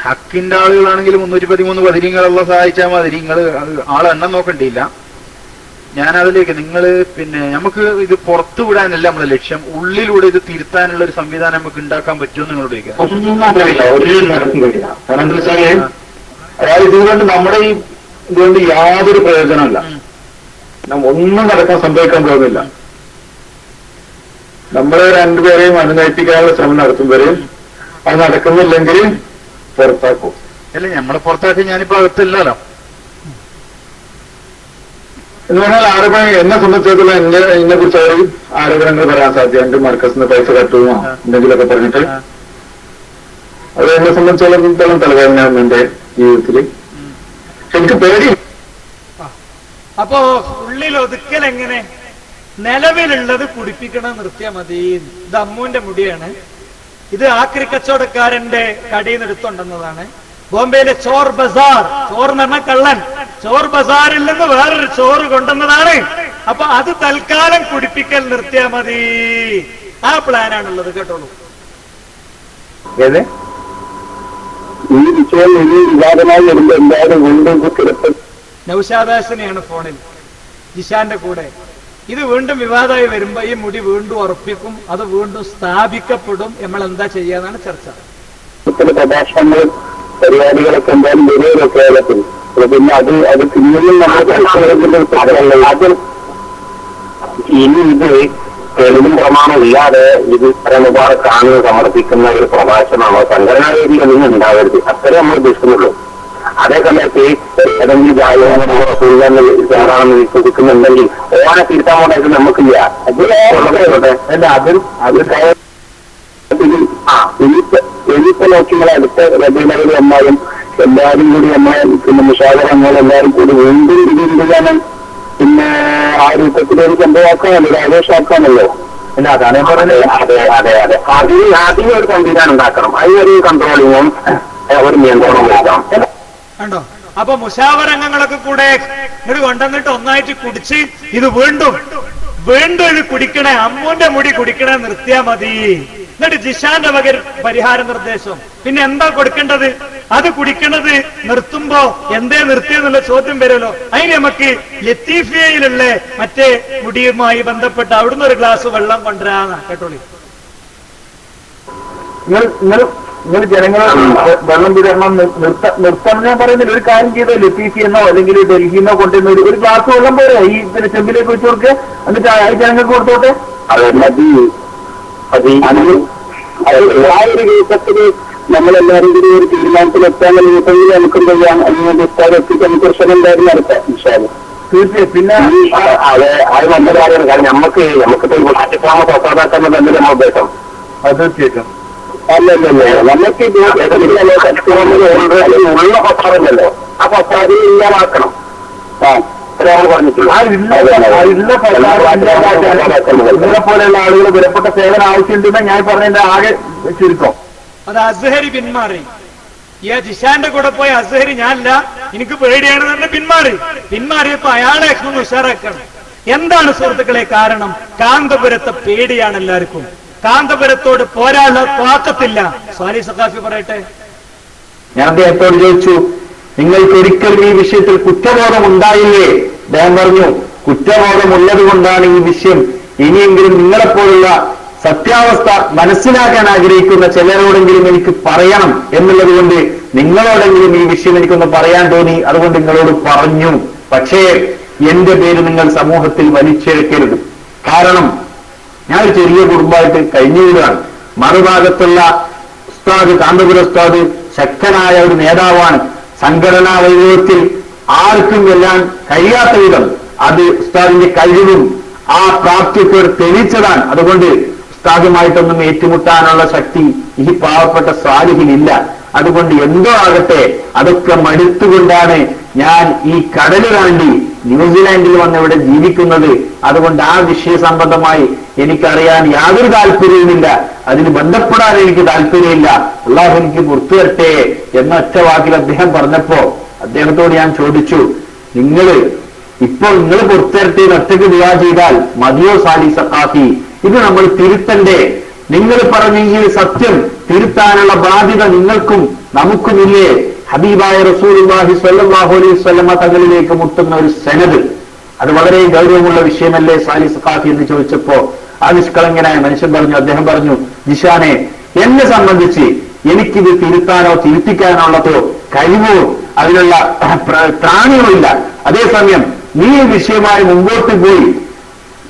ഹക്കിന്റെ ആളുകളാണെങ്കിൽ 313 ബദിരീങ്ങളുള്ള സഹായിച്ചാൽ മതി. നിങ്ങൾ ആളെണ്ണം നോക്കണ്ടില്ല. ഞാൻ അതിലേക്ക് നിങ്ങൾ നമുക്ക് ഇത് പുറത്തു വിടാനല്ല നമ്മുടെ ലക്ഷ്യം, ഉള്ളിലൂടെ ഇത് തിരുത്താനുള്ള ഒരു സംവിധാനം നമുക്ക് ഉണ്ടാക്കാൻ പറ്റുമോ നിങ്ങളോട് ചോദിക്കാം. ഒന്നും അറിയില്ല, ഒരു നടക്കും കഴിയില്ല. കാരണം എന്താ വെച്ചാല് അതായത് ഇതുകൊണ്ട് നമ്മുടെ ഈ ഇതുകൊണ്ട് യാതൊരു പ്രയോജനമില്ല. ഒന്നും നടക്കാൻ സംഭവിക്കാൻ പോകുന്നില്ല. നമ്മൾ രണ്ടുപേരെയും അനുനയിപ്പിക്കാനുള്ള ശ്രമം നടത്തുമ്പോഴും അത് നടക്കുന്നില്ലെങ്കിൽ പുറത്താക്കും. അല്ല, നമ്മളെ പുറത്താക്കി ഞാനിപ്പോ അകത്തില്ലല്ലോ. എന്ന് പറഞ്ഞാൽ ആരോപണം എന്നെ സംബന്ധിച്ചിടത്തോളം എന്നെ കുറിച്ച് അവർ ആരോപണങ്ങൾ പറയാൻ സാധ്യത. എന്റെ മർക്കസിന് പൈസ കട്ടുമോ എന്തെങ്കിലുമൊക്കെ പറഞ്ഞിട്ട് അത് എന്നെ സംബന്ധിച്ചിടത്തോളം തലവേദനയാണ് എന്റെ ജീവിതത്തിൽ. എനിക്ക് പേടി. അപ്പോ ഉള്ളിൽ ഒതുക്കൽ എങ്ങനെ? നിലവിലുള്ളത് കുടിപ്പിക്കണം, നിർത്തിയാൽ മതി. ഇത് അമ്മുവിന്റെ മുടിയാണ്. ഇത് ആക്രി കച്ചവടക്കാരന്റെ കടയിൽ നിന്ന് എടുത്തുണ്ടെന്നതാണ്. ബോംബെയിലെ ചോർ ബസാർ, ചോർ എന്ന് പറഞ്ഞ കള്ളൻ, ചോർ ബസാറിൽ നിന്ന് വേറൊരു ചോറ് കൊണ്ടുവന്നതാണ്. അപ്പൊ അത് തൽക്കാലം കുടിപ്പിക്കൽ നിർത്തിയാൽ മതി. ആ പ്ലാനാണുള്ളത്. കേട്ടോളൂ. ഏത് ഈ വിഷയം ഇനി വിവാദമായി വരുമ്പോ എന്തായാലും വീണ്ടും കിടക്കും. നൗഷാദാസിനെയാണ് ഫോണിൽ, ജിഷാന്റെ കൂടെ. ഇത് വീണ്ടും വിവാദമായി വരുമ്പോ ഈ മുടി വീണ്ടും ഉറപ്പിക്കും, അത് വീണ്ടും സ്ഥാപിക്കപ്പെടും. നമ്മൾ എന്താ ചെയ്യാന്നാണ് ചർച്ച. പ്രഭാഷണങ്ങളും പരിപാടികളൊക്കെ എന്തായാലും വരുമല്ലോ കേരളത്തിൽ. പിന്നെ അത് പിന്നെയും നമ്മൾ ഇനി ഇത് തെളിവും പ്രമാണം ഇല്ലാതെ ഇത് ഇത്ര മുബാറക്കാണ് സമർപ്പിക്കുന്ന ഒരു പ്രഭാഷണമാണോ സംഘടനാ വേദിയിലൊന്നും ഉണ്ടാവരുത്. അത്രേ നമ്മൾ ഉദ്ദേശിക്കുന്നുള്ളൂ. അതേ സമയത്ത് ഏതെങ്കിലും ചേരാണെന്ന് വിശ്വസിക്കുന്നുണ്ടെങ്കിൽ ഓനെ തിരുത്താൻ പോകാനായിട്ട് നമുക്കില്ല. ഇനിയിപ്പോ നോക്കിയാൽ അടുത്ത റബീനകൾ വന്നാലും എല്ലാവരും കൂടി നമ്മളെ മുഷാവറങ്ങൾ എല്ലാവരും കൂടി വീണ്ടും ഇതിരിക്കാനും പിന്നെ ആ രൂപത്തിലൊരു സംഭവമാക്കാനല്ലോ, ഒരു ആഘോഷമാക്കാനല്ലോ. അല്ല, അതാണ് ഞാൻ പറഞ്ഞത്. അതെ അതെ അതെ ആദ്യം ഒരു സംവിധാനം ഉണ്ടാക്കണം. അതിനൊരു കൺട്രോളിങ്ങും ഒരു നിയന്ത്രണവും വരുത്താം. കണ്ടോ? അപ്പൊ മുഷാവറംഗങ്ങളൊക്കെ കൂടെ ഇത് കൊണ്ടുവന്നിട്ട് ഒന്നായിട്ട് കുടിച്ച് ഇത് വീണ്ടും ഇത് കുടിക്കണേ, അമ്മുവിന്റെ മുടി കുടിക്കണേ, നിർത്തിയാ മതി. എന്നിട്ട് ജിഷാന്റെ വക പരിഹാര നിർദ്ദേശം. പിന്നെ എന്താ കൊടുക്കേണ്ടത്? അത് കുടിക്കണത് നിർത്തുമ്പോ എന്തേ നിർത്തിയെന്നുള്ള ചോദ്യം വരുമല്ലോ. അതിന് നമുക്ക് ലത്തീഫിയയിലുള്ള മറ്റേ മുടിയുമായി ബന്ധപ്പെട്ട് അവിടുന്ന് ഒരു ഗ്ലാസ് വെള്ളം കൊണ്ടുവരാന്ന. കേട്ടോളി. നിങ്ങൾ ജനങ്ങളെ വെള്ളം വിതരണം നിർത്തണം ഞാൻ പറയുന്നില്ല. ഒരു കാര്യം ചെയ്തോ, ലത്തീഫിയെന്നോ അല്ലെങ്കിൽ ഡൽഹിന്നോ കൊണ്ടുവരുന്ന ഒരു ഗ്ലാസ് വെള്ളം പോരെ ഈ ചെമ്പിലേക്ക് വെച്ച് കൊടുക്കുക, എന്നിട്ട് ആ ജനങ്ങൾക്ക് കൊടുത്തോട്ടെ. അത് മതി. ആ ഒരു ദിവസത്തില് നമ്മളെല്ലാവരും കൂടി ഒരു തീരുമാനത്തിലെത്താൻ കഴിയുമെങ്കിൽ നമുക്കും ചെയ്യാം. അതിന് എത്തിക്കാൻ നമുക്ക് പ്രശ്നം എന്തായാലും നടത്താം. തീർച്ചയായും. പിന്നെ അത് നല്ല കാര്യമാണ്. കാരണം നമുക്കിപ്പോ മാറ്റിപ്പോകാൻ സ്വത്താക്കാൻ തന്നെ നമ്മൾ ഉദ്ദേശം. അത് തീർച്ചയായിട്ടും അല്ലല്ലോ, നമുക്ക് ഉള്ള പത്താറല്ലോ, ആ പത്താതി ഇല്ലാതാക്കണം. നിങ്ങളെ പോലെയുള്ള ആളുകൾ വിലപ്പെട്ട സേവനം ആവശ്യമുണ്ടെന്ന് ഞാൻ പറഞ്ഞതിന്റെ ആകെ ചുരുക്കം. അത് അസ്ഹരി പിന്മാറി. ഈ ജിഷാന്റെ കൂടെ പോയ അസ്ഹരി ഞാനല്ല, എനിക്ക് പേടിയാണ് തന്നെ പിന്മാറിയപ്പോ അയാളെ ഒന്ന് ഉഷാറാക്കണം. എന്താണ് സുഹൃത്തുക്കളെ കാരണം? കാന്തപുരത്തെ പേടിയാണ് എല്ലാവർക്കും. കാന്തപുരത്തോട് പോരാനുള്ള താക്കത്തില്ല. സ്വാലി സഖാഫി പറയട്ടെ. ഞാൻ അദ്ദേഹത്തോട് ചോദിച്ചു, നിങ്ങൾക്ക് ഒരിക്കലും ഈ വിഷയത്തിൽ കുറ്റബോധം ഉണ്ടായില്ലേ? അദ്ദേഹം പറഞ്ഞു, കുറ്റബോധമുള്ളത് കൊണ്ടാണ് ഈ വിഷയം. ഇനിയെങ്കിലും നിങ്ങളെപ്പോലുള്ള സത്യാവസ്ഥ മനസ്സിലാക്കാൻ ആഗ്രഹിക്കുന്ന ചിലരോടെങ്കിലും എനിക്ക് പറയണം എന്നുള്ളത് കൊണ്ട് നിങ്ങളോടെങ്കിലും ഈ വിഷയം എനിക്കൊന്ന് പറയാൻ തോന്നി, അതുകൊണ്ട് നിങ്ങളോട് പറഞ്ഞു. പക്ഷേ എന്റെ പേര് നിങ്ങൾ സമൂഹത്തിൽ വലിച്ചെടുക്കരുത്. കാരണം ഞാനൊരു ചെറിയ കുടുംബമായിട്ട് കഴിഞ്ഞുവിടുകയാണ്. മറുഭാഗത്തുള്ള ഉസ്താദ്, കാന്തപുര ഉസ്താദ് ശക്തനായ ഒരു നേതാവാണ്. സംഘടനാ വൈഭവത്തിൽ ആർക്കും വെല്ലാൻ കഴിയാത്ത വിധം അത് ഉസ്താദിന്റെ കഴിവും ആ പ്രാപ്തിയൊക്കെ തെളിയിച്ചതാണ്. അതുകൊണ്ട് ഉസ്താദുമായിട്ടൊന്നും ഏറ്റുമുട്ടാനുള്ള ശക്തി ഈ പാവപ്പെട്ട സ്വാലിഹിനില്ല. അതുകൊണ്ട് എന്തോ ആകട്ടെ, അതൊക്കെ മടുത്തുകൊണ്ടാണ് ഞാൻ ഈ കടല് താണ്ടി ന്യൂസിലാൻഡിൽ വന്ന് ഇവിടെ ജീവിക്കുന്നത്. അതുകൊണ്ട് ആ വിഷയ സംബന്ധമായി എനിക്കറിയാൻ യാതൊരു താല്പര്യവുമില്ല, അതിന് ബന്ധപ്പെടാൻ എനിക്ക് താല്പര്യമില്ല. അള്ളാഹു എനിക്ക് പുറത്തു തരട്ടെ എന്ന ഒറ്റ വാക്കിൽ അദ്ദേഹം പറഞ്ഞപ്പോ അദ്ദേഹത്തോട് ഞാൻ ചോദിച്ചു, നിങ്ങൾ ഇപ്പൊ നിങ്ങൾ പുറത്തിറട്ടി ഒറ്റയ്ക്ക് ദുആ ചെയ്താൽ മതിയോ സാലി സഖാഫി? ഇത് നമ്മൾ തിരുത്തണ്ടേ? നിങ്ങൾ പറഞ്ഞെങ്കിൽ സത്യം തിരുത്താനുള്ള ബാധ്യത നിങ്ങൾക്കും നമുക്കുമില്ലേ? ഹബീബായ റസൂലുള്ളാഹി സ്വല്ലല്ലാഹു അലൈഹി വസല്ലമ തങ്ങളിലേക്ക് മുട്ടുന്ന ഒരു സനദ്, അത് വളരെ ഗൗരവമുള്ള വിഷയമല്ലേ സാലി സഖാഫി എന്ന് ചോദിച്ചപ്പോ ആ നിഷ്കളങ്കനായ മനുഷ്യൻ പറഞ്ഞു, അദ്ദേഹം പറഞ്ഞു, ജിഷാനെ, എന്നെ സംബന്ധിച്ച് എനിക്കിത് തിരുത്താനോ തിരുത്തിക്കാനോ ഉള്ളതോ കഴിവോ അതിനുള്ള ത്രാണിയോ ഇല്ല. അതേസമയം നീ ഈ വിഷയമായി മുമ്പോട്ട് പോയി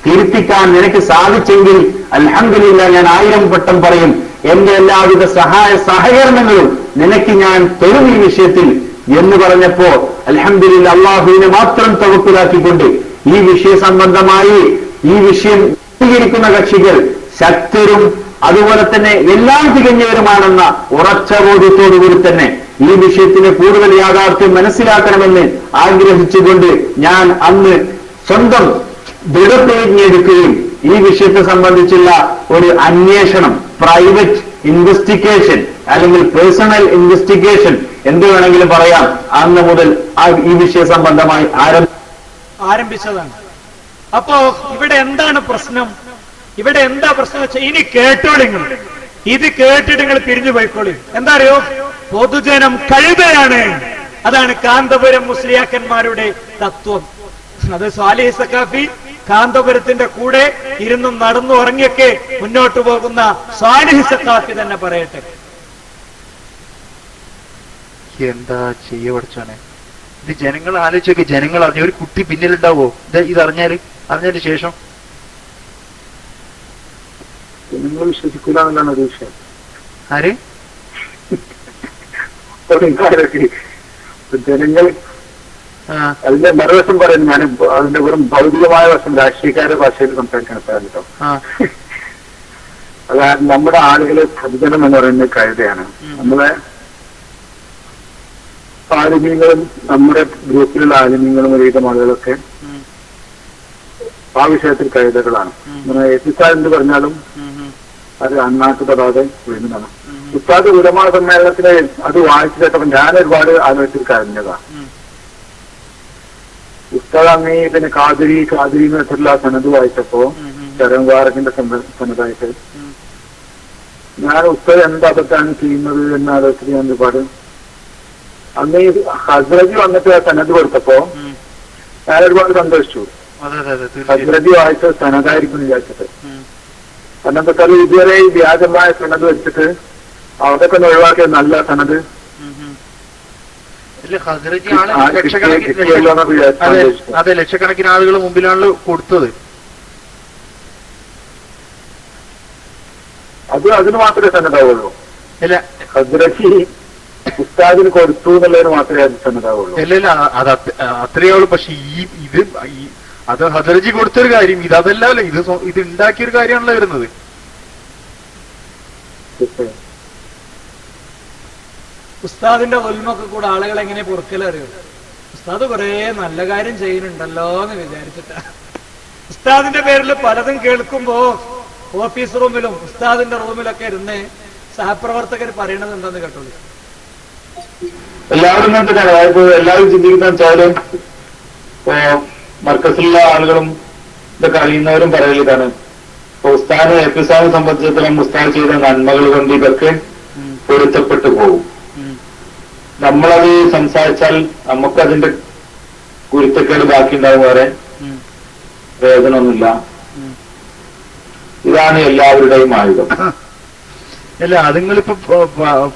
തിരുത്തിക്കാൻ നിനക്ക് സാധിച്ചെങ്കിൽ അൽഹംദുലില്ലാ, ഞാൻ 1000 വട്ടം പറയും. എന്റെ എല്ലാവിധ സഹകരണങ്ങളും നിനക്ക് ഞാൻ തരും ഈ വിഷയത്തിൽ എന്ന് പറഞ്ഞപ്പോ അൽഹംദുലില്ലാ, അള്ളാഹുവിനെ മാത്രം തവക്കുലാക്കിക്കൊണ്ട് ഈ വിഷയ സംബന്ധമായി ഈ വിഷയം സ്വീകരിക്കുന്ന കക്ഷികൾ ശക്തരും അതുപോലെ തന്നെ എല്ലാം തികഞ്ഞവരുമാണെന്ന ഉറച്ച ബോധ്യത്തോടുകൂടി തന്നെ ഈ വിഷയത്തിന് കൂടുതൽ യാഥാർത്ഥ്യം മനസ്സിലാക്കണമെന്ന് ആഗ്രഹിച്ചുകൊണ്ട് ഞാൻ അന്ന് സ്വന്തം ദൃഢപ്രതിജ്ഞയെടുക്കുകയും ഈ വിഷയത്തെ സംബന്ധിച്ചുള്ള ഒരു അന്വേഷണം, പ്രൈവറ്റ് ഇൻവെസ്റ്റിഗേഷൻ അല്ലെങ്കിൽ പേഴ്സണൽ ഇൻവെസ്റ്റിഗേഷൻ എന്ത് വേണമെങ്കിലും പറയാം, അന്ന് മുതൽ ഈ വിഷയ സംബന്ധമായി ആരംഭിച്ചതാണ്. അപ്പോ ഇവിടെ എന്താണ് പ്രശ്നം? ഇവിടെ എന്താ പ്രശ്നം വെച്ചാൽ ഇനി കേട്ടോളിങ്ങൾ, ഇത് കേട്ടിട്ട് നിങ്ങൾ പിരിഞ്ഞു പോയിക്കോളി. എന്താ അറിയോ? പൊതുജനം കഴുതയാണ്. അതാണ് കാന്തപുരം മുസ്ലിയാക്കന്മാരുടെ തത്വം. അത് സ്വാലിഹ് സഖാഫി കാന്തപുരത്തിന്റെ കൂടെ ഇരുന്നും നടന്നു ഉറങ്ങിയൊക്കെ മുന്നോട്ട് പോകുന്ന സ്വാലിഹ് സഖാഫി തന്നെ പറയട്ടെ. എന്താ ചെയ്യ പഠിച്ചാണ് ഇത്? ജനങ്ങൾ ആലോചിച്ചൊക്കെ, ജനങ്ങൾ അറിഞ്ഞ ഒരു കുട്ടി പിന്നിലുണ്ടാവോ ഇത് അറിഞ്ഞതിന് ശേഷം? നിങ്ങൾ വിശ്വസിക്കൂല എന്നുള്ളതാണ് ഒരു വിഷയം. ആര് ജനങ്ങൾ അതിന്റെ മറുവശം പറയുന്നു. ഞാൻ അതിന്റെ വെറും ഭൗതികമായ വശം രാഷ്ട്രീയക്കാരുടെ ഭാഷയിൽ സംസാരിക്കാൻ കേട്ടോ. അതായത് നമ്മുടെ ആളുകളെ പൊതുജനം എന്ന് പറയുന്നത് കഴുതയാണ്. നമ്മളെ ആലിമീങ്ങളും നമ്മുടെ ഗ്രൂപ്പിലുള്ള ആലിമീങ്ങളും ഒരുവിധം ആളുകളൊക്കെ ആ വിഷയത്തിൽ കഴുതകളാണ്. ഉസ്താദ് എന്ത് പറഞ്ഞാലും അത് അണ്ണാക്ക് തൊടാതെ വീഴുന്നതാണ്. ഉസ്താദ് ഉലമാ സമ്മേളനത്തിന് അത് വായിച്ചു കേട്ടപ്പോൾ ഞാൻ ഒരുപാട് ആലോചിച്ചിട്ട് കരഞ്ഞതാണ്. ഉസ്താദ് അങ്ങേ പിന്നെ കാതിരി എന്ന് വെച്ചിട്ടുള്ള സനത് വായിച്ചപ്പോ ചരംവാറകിന്റെ സനതായിട്ട് ഞാൻ ഉസ്താദ് എന്താ അബദ്ധാണ് ചെയ്യുന്നത് എന്ന് ആലോചിച്ചിട്ട് ഞാൻ ഒരുപാട് അന്ന് ഈ ഹസ്രജി വന്നിട്ട് ആ സനത് കൊടുത്തപ്പോ ഞാൻ ഒരുപാട് സന്തോഷിച്ചു. ഹസ്രജി വായിച്ച സനതായിരിക്കും വിചാരിച്ചിട്ട്. കാരണം എന്താ ഇതുവരെ ഈ വ്യാജമായ സനത് വെച്ചിട്ട് അതൊക്കെ ഒന്ന് ഒഴിവാക്കിയ നല്ല സനത് അതെ, ലക്ഷക്കണക്കിന് ആളുകൾ മുമ്പിലാണ് കൊടുത്തത്. അതിന് മാത്രമേ സന്നദ്ധാവുള്ളൂ. ഇല്ല, ഹസ്രജി ഉസ്താദിന് കൊടുത്തു എന്നുള്ളതിന് മാത്രമേ അത് സന്നദ്ധാവുള്ളൂ. ഇല്ല, അത് അത്രയേ ഉള്ളൂ. പക്ഷെ അത് ഹസ്രജി കൊടുത്തൊരു കാര്യം, അതല്ല, ഇത് ഉണ്ടാക്കിയൊരു കാര്യമാണല്ലോ വരുന്നത്. ഉസ്താദിന്റെ ഒൽമൊക്കെ കൂടെ ആളുകൾ എങ്ങനെ പൊറുക്കലറിയോ? ഉസ്താദ് കുറെ നല്ല കാര്യം ചെയ്യുന്നുണ്ടല്ലോ എന്ന് വിചാരിച്ചിട്ടാ. ഉസ്താദിന്റെ പേരിൽ പലതും കേൾക്കുമ്പോ ഓഫീസ് റൂമിലും ഉസ്താദിന്റെ റൂമിലൊക്കെ ഇരുന്ന് സഹപ്രവർത്തകർ പറയണത് എന്താന്ന് കേട്ടോളൂ. എല്ലാവരും തന്നെയാണ്. അതായത് എല്ലാവരും ചിന്തിക്കുന്ന വെച്ചാലും ഇപ്പോ മർക്കസിലുള്ള ആളുകളും ഇതൊക്കെ അറിയുന്നവരും പറയലിതാണ്, ഇപ്പൊ ഉസ്താദ് എപ്പിസാദിനെ സംബന്ധിച്ചിടത്തോളം ഉസ്താദ് ചെയ്ത നന്മകൾ കൊണ്ട് ഇതൊക്കെ പൊരുത്തപ്പെട്ടു പോകും. നമ്മളത് സംസാരിച്ചാൽ നമുക്കതിന്റെ ഗുരുത്തക്കേട് ബാക്കി ഉണ്ടാവും, വേറെ പ്രയോജനമൊന്നുമില്ല. ഇതാണ് എല്ലാവരുടെയും ആയുധം. അല്ല, അതുങ്ങളിപ്പോ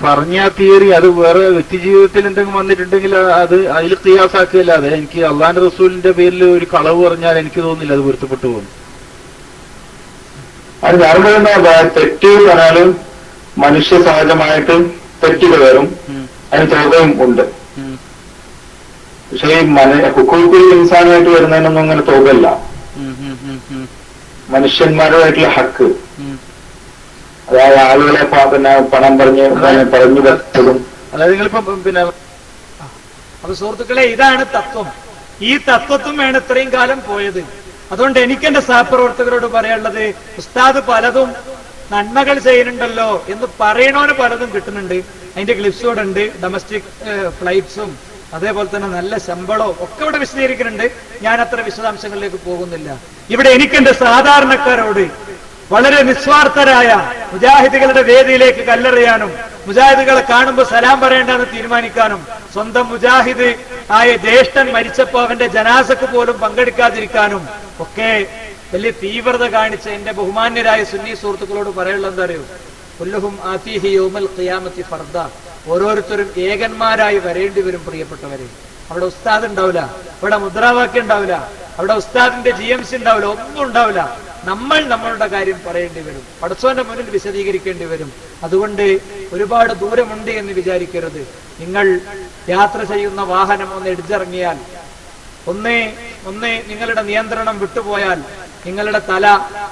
പറഞ്ഞ തിയറി അത് വേറെ വ്യക്തി ജീവിതത്തിൽ എന്തെങ്കിലും വന്നിട്ടുണ്ടെങ്കിൽ അത് അതിൽ ഖിയാസാക്കുകയല്ലാതെ എനിക്ക് അള്ളാന്റെ റസൂലിന്റെ പേരിൽ ഒരു കളവ് പറഞ്ഞാൽ എനിക്ക് തോന്നുന്നില്ല അത് പൊരുത്തപ്പെട്ടു പോകും. അത് ഞാൻ പറയുന്ന തെറ്റ് പറഞ്ഞാലും മനുഷ്യ സഹജമായിട്ട് തെറ്റുകൾ വരും, അതിന് തുകയും ഉണ്ട്. പക്ഷെ ഈ ഹുക്കൂക്കുൽ ഇൻസാനായിട്ട് വരുന്നതിനൊന്നും അങ്ങനെ തുകയില്ല. മനുഷ്യന്മാരുമായിട്ടുള്ള ഹക്ക്, അതായത് ആളുകളെ പിന്നെ പണം പറഞ്ഞു വെച്ചതും. അതായത് നിങ്ങളിപ്പോ പിന്നെ അപ്പൊ സുഹൃത്തുക്കളെ, ഇതാണ് തത്വം. ഈ തത്വത്വം വേണം ഇത്രയും കാലം പോയത്. അതുകൊണ്ട് എനിക്ക് എന്റെ സഹപ്രവർത്തകരോട് പറയാനുള്ളത്, ഉസ്താദ് പലതും നന്മകൾ ചെയ്യുന്നുണ്ടല്ലോ എന്ന് പറയണോന് പലതും കിട്ടുന്നുണ്ട്. അതിന്റെ ക്ലിപ്സോടെ ഉണ്ട്, ഡൊമസ്റ്റിക് ഫ്ലൈറ്റ്സും അതേപോലെ തന്നെ നല്ല ശമ്പളവും ഒക്കെ ഇവിടെ വിശദീകരിക്കുന്നുണ്ട്. ഞാൻ അത്ര വിശദാംശങ്ങളിലേക്ക് പോകുന്നില്ല. ഇവിടെ എനിക്കെന്റെ സാധാരണക്കാരോട് വളരെ നിസ്വാർത്ഥരായ മുജാഹിദുകളുടെ വേദിയിലേക്ക് കല്ലെറിയാനും മുജാഹിദുകളെ കാണുമ്പോൾ സലാം പറയേണ്ടെന്ന് തീരുമാനിക്കാനും സ്വന്തം മുജാഹിദ് ആയ ജ്യേഷ്ഠൻ മരിച്ചപ്പോ അവന്റെ ജനാസക്ക് പോലും പങ്കെടുക്കാതിരിക്കാനും ഒക്കെ വലിയ തീവ്രത കാണിച്ച എന്റെ ബഹുമാന്യരായ സുന്നി സുഹൃത്തുക്കളോട് പറയാനുള്ള എന്താ അറിയോ? കുല്ലുഹും ആതിഹി യൗമൽ ഖിയാമത്തി ഫർദ. ഓരോരുത്തരും ഏകന്മാരായി വരേണ്ടി വരും പ്രിയപ്പെട്ടവരെ. അവിടെ ഉസ്താദ് ഉണ്ടാവില്ല, അവിടെ മുദ്രാവാക്യം ഉണ്ടാവില്ല, അവിടെ ഉസ്താദിന്റെ GMC ഉണ്ടാവില്ല, ഒന്നും ഉണ്ടാവില്ല. നമ്മൾ നമ്മളുടെ കാര്യം പറയേണ്ടി വരും, പടച്ചോന്റെ മുന്നിൽ വിശദീകരിക്കേണ്ടി വരും. അതുകൊണ്ട് ഒരുപാട് ദൂരമുണ്ട് എന്ന് വിചാരിക്കരുത്. നിങ്ങൾ യാത്ര ചെയ്യുന്ന വാഹനം ഒന്ന് ഇടിച്ചിറങ്ങിയാൽ, ഒന്ന് നിങ്ങളുടെ നിയന്ത്രണം വിട്ടുപോയാൽ, നിങ്ങളുടെ തല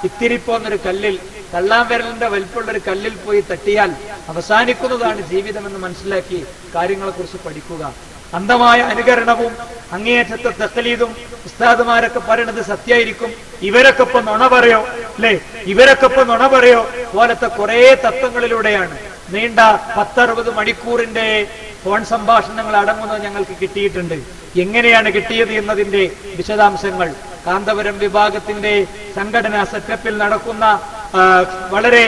ഇത്തിരിപ്പോന്നൊരു കല്ലിൽ, തള്ളാൻ വിരലിന്റെ വലിപ്പമുള്ളൊരു കല്ലിൽ പോയി തട്ടിയാൽ അവസാനിക്കുന്നതാണ് ജീവിതമെന്ന് മനസ്സിലാക്കി കാര്യങ്ങളെ കുറിച്ച് പഠിക്കുക. അന്ധമായ അനുകരണവും അങ്ങേയറ്റത്തെ തഖ്ലീദും ഉസ്താദുമാരൊക്കെ പറയണത് സത്യമായിരിക്കും, ഇവരൊക്കെ ഇപ്പൊ നുണ പറയോ അല്ലെ, ഇവരൊക്കെ ഇപ്പൊ നുണ പറയോ പോലത്തെ കുറെ തത്വങ്ങളിലൂടെയാണ് നീണ്ട 10-60 മണിക്കൂറിന്റെ ഫോൺ സംഭാഷണങ്ങൾ അടങ്ങുന്നത് ഞങ്ങൾക്ക് കിട്ടിയിട്ടുണ്ട്. എങ്ങനെയാണ് കിട്ടിയത് എന്നതിന്റെ വിശദാംശങ്ങൾ കാന്തപുരം വിഭാഗത്തിന്റെ സംഘടനാ സെറ്റപ്പിൽ നടക്കുന്ന വളരെ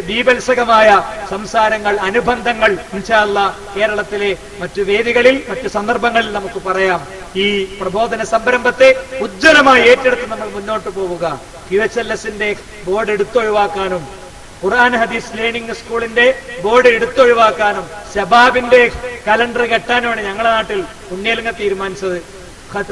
ബീഭത്സകമായ സംസാരങ്ങൾ, അനുബന്ധങ്ങൾ ഇൻഷാ അല്ലാഹ് കേരളത്തിലെ മറ്റു വേദികളിൽ, മറ്റു സന്ദർഭങ്ങളിൽ നമുക്ക് പറയാം. ഈ പ്രബോധന സംരംഭത്തെ ഉജ്ജ്വലമായി ഏറ്റെടുത്ത് നമ്മൾ മുന്നോട്ട് പോവുക. QHLS-ന്റെ ബോർഡ് എടുത്തൊഴിവാക്കാനും ഖുർആൻ ഹദീസ് ലേണിംഗ് സ്കൂളിന്റെ ബോർഡ് എടുത്തൊഴിവാക്കാനും ശബാബിന്റെ കലണ്ടർ കെട്ടാനുമാണ് ഞങ്ങളുടെ നാട്ടിൽ ഉണ്ണിയലിങ്ങ തീരുമാനിച്ചത്.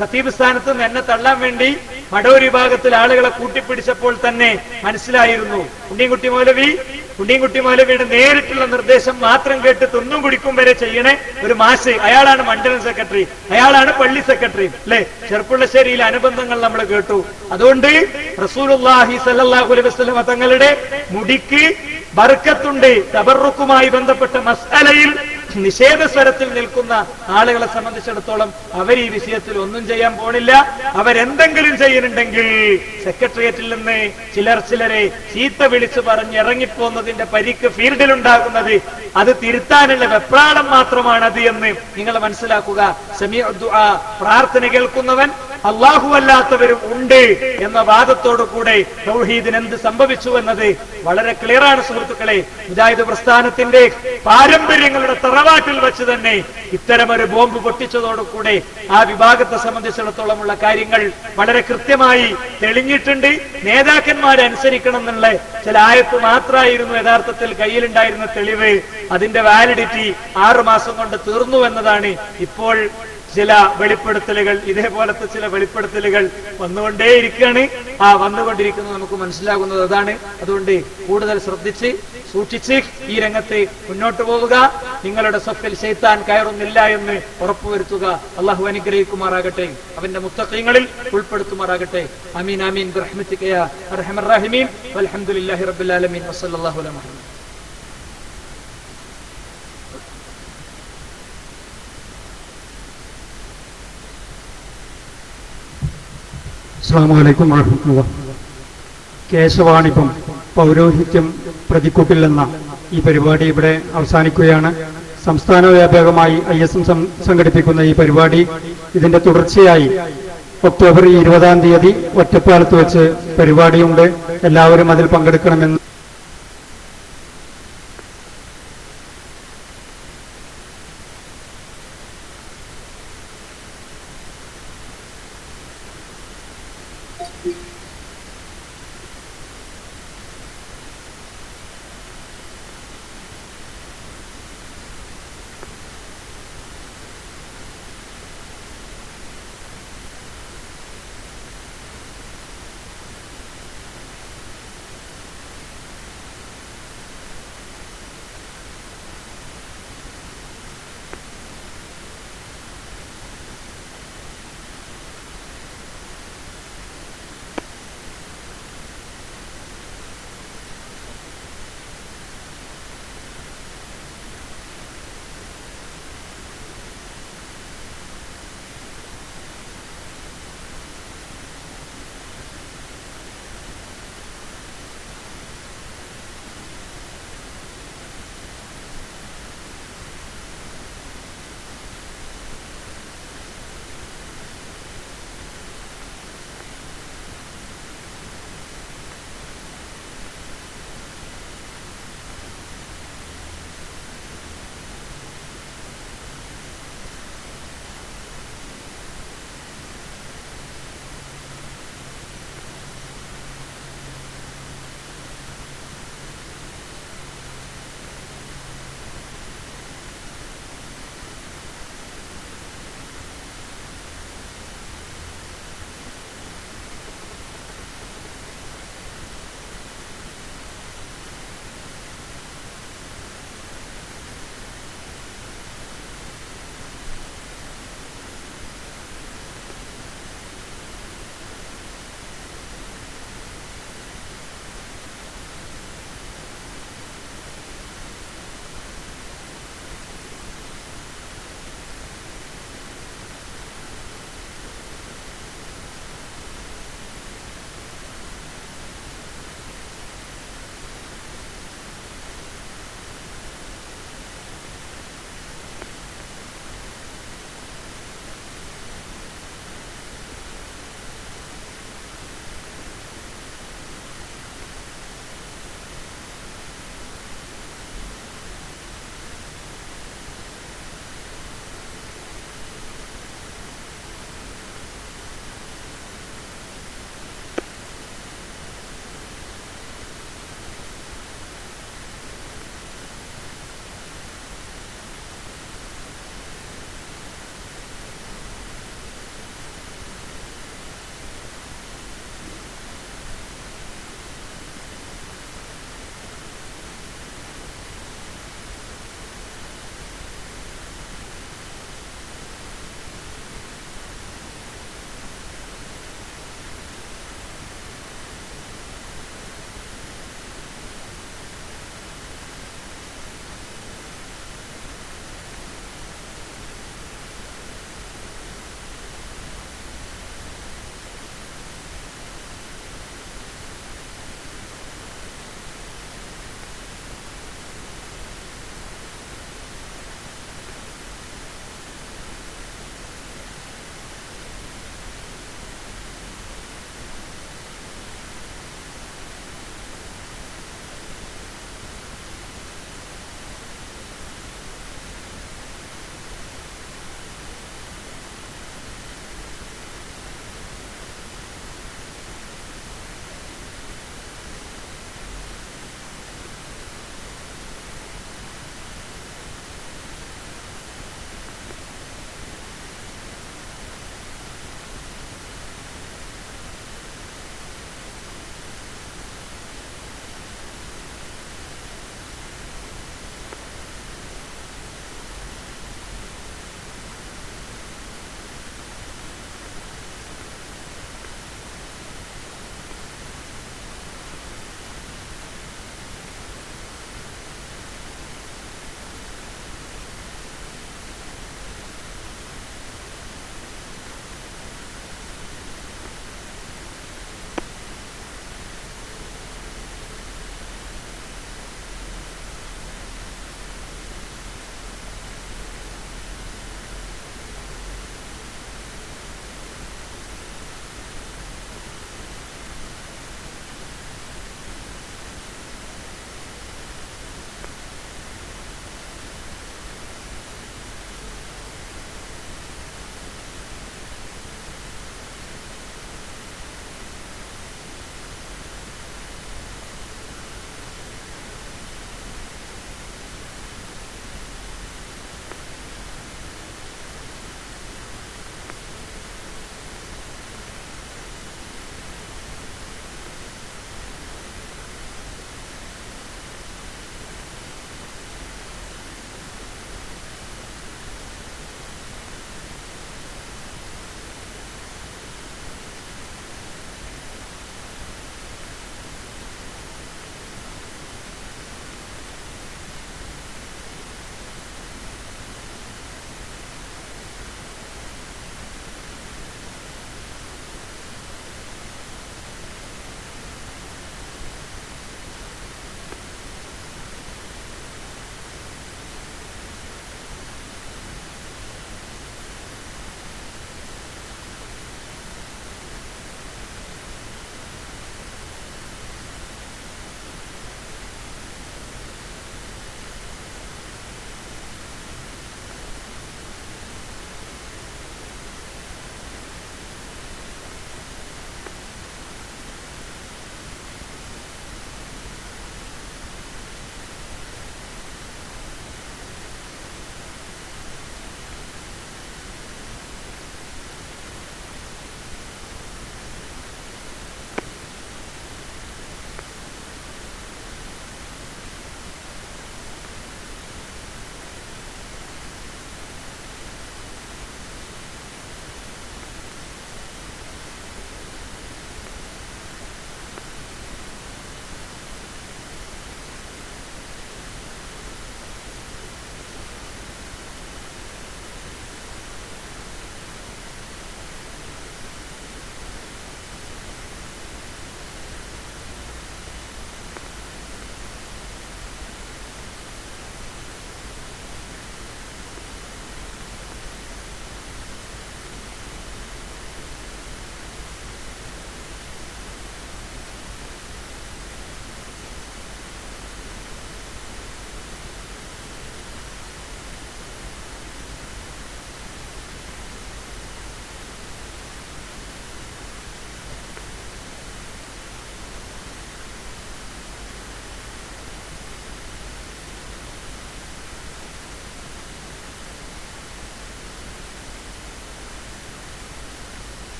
ഖത്തീബ് സ്ഥാനത്ത് നിന്ന് എന്നെ തള്ളാൻ വേണ്ടി മടൂർ വിഭാഗത്തിൽ ആളുകളെ കൂട്ടിപ്പിടിച്ചപ്പോൾ തന്നെ മനസ്സിലായിരുന്നു ഉണ്ണിൻകുട്ടി മൗലവിയുടെ നേരിട്ടുള്ള നിർദ്ദേശം മാത്രം കേട്ട് തിന്നും കുടിക്കും വരെ ചെയ്യണേ ഒരു മാസ്. അയാളാണ് മണ്ഡലം സെക്രട്ടറി, അയാളാണ് പള്ളി സെക്രട്ടറി അല്ലെ. ചെറുപ്പുളശ്ശേരിയിലെ അനുബന്ധങ്ങൾ നമ്മൾ കേട്ടു. അതുകൊണ്ട് റസൂലുള്ളാഹി സ്വല്ലല്ലാഹു അലൈഹി വസല്ലം തങ്ങളുടെ മുടിക്ക് ബർക്കത്തുണ്ട്. തബറുക്കുമായി ബന്ധപ്പെട്ട മസ്അലയിൽ നിഷേധ സ്വരത്തിൽ നിൽക്കുന്ന ആളുകളെ സംബന്ധിച്ചിടത്തോളം അവർ ഈ വിഷയത്തിൽ ഒന്നും ചെയ്യാൻ പോണില്ല. അവരെന്തെങ്കിലും ചെയ്യുന്നുണ്ടെങ്കിൽ സെക്രട്ടേറിയറ്റിൽ നിന്ന് ചിലരെ ചീത്ത വിളിച്ചു പറഞ്ഞ് ഇറങ്ങിപ്പോന്നതിന്റെ പരിക്ക് ഫീൽഡിലുണ്ടാകുന്നത് അത് തിരുത്താനുള്ള വെപ്രാളം മാത്രമാണത് എന്ന് നിങ്ങൾ മനസ്സിലാക്കുക. സമീഉ ദുആ, പ്രാർത്ഥന കേൾക്കുന്നവൻ അല്ലാഹു അല്ലാത്തവരും ഉണ്ട് എന്ന വാദത്തോടു കൂടെ തൗഹീദിന് എന്ത് സംഭവിച്ചു എന്നത് വളരെ ക്ലിയറാണ് സുഹൃത്തുക്കളെ. മുജാഹിദ് പ്രസ്ഥാനത്തിന്റെ പാരമ്പര്യങ്ങളുടെ തറവാട്ടിൽ വെച്ച് തന്നെ ഇത്തരമൊരു ബോംബ് പൊട്ടിച്ചതോടുകൂടെ ആ വിഭാഗത്തെ സംബന്ധിച്ചിടത്തോളമുള്ള കാര്യങ്ങൾ വളരെ കൃത്യമായി തെളിഞ്ഞിട്ടുണ്ട്. നേതാക്കന്മാരെ അനുസരിക്കണം എന്നുള്ള ചില ആയത്ത് മാത്രമായിരുന്നു യഥാർത്ഥത്തിൽ കയ്യിലുണ്ടായിരുന്ന തെളിവ്. അതിന്റെ വാലിഡിറ്റി 6 മാസം കൊണ്ട് തീർന്നു എന്നതാണ് ഇപ്പോൾ ചില വെളിപ്പെടുത്തലുകൾ, ഇതേപോലത്തെ ചില വെളിപ്പെടുത്തലുകൾ വന്നുകൊണ്ടേയിരിക്കുകയാണ്. ആ വന്നുകൊണ്ടിരിക്കുന്നത് നമുക്ക് മനസ്സിലാകുന്നത് അതാണ്. അതുകൊണ്ട് കൂടുതൽ ശ്രദ്ധിച്ച് സൂക്ഷിച്ച് ഈ രംഗത്ത് മുന്നോട്ട് പോവുക. നിങ്ങളുടെ സഫിൽ ശൈത്താൻ കയറുന്നില്ല എന്ന് ഉറപ്പുവരുത്തുക. അള്ളാഹു അനുഗ്രഹിക്കുമാറാകട്ടെ, അവന്റെ മുത്തഖീങ്ങളിൽ ഉൾപ്പെടുത്തുമാറാകട്ടെ. ആമീൻ ആമീൻ ബിറഹ്മതിക യാ അർഹമർ റഹീമീൻ. വൽഹംദുലില്ലാഹി റബ്ബിൽ ആലമീൻ. വസല്ലല്ലാഹു അലാ മുഹമ്മദ്. അസ്സലാമു അലൈക്കും വറഹ്മത്തുള്ളാഹി. കേശവാണിഭം പൗരോഹിത്യം പ്രതിക്കൂട്ടിലെന്ന ഈ പരിപാടി ഇവിടെ അവസാനിക്കുകയാണ്. സംസ്ഥാന വ്യാപകമായി ISM സംഘടിപ്പിക്കുന്ന ഈ പരിപാടി ഇതിന്റെ തുടർച്ചയായി ഒക്ടോബർ 20-ാം തീയതി ഒറ്റപ്പാലത്ത് വെച്ച് പരിപാടിയുണ്ട്. എല്ലാവരും അതിൽ പങ്കെടുക്കണമെന്ന്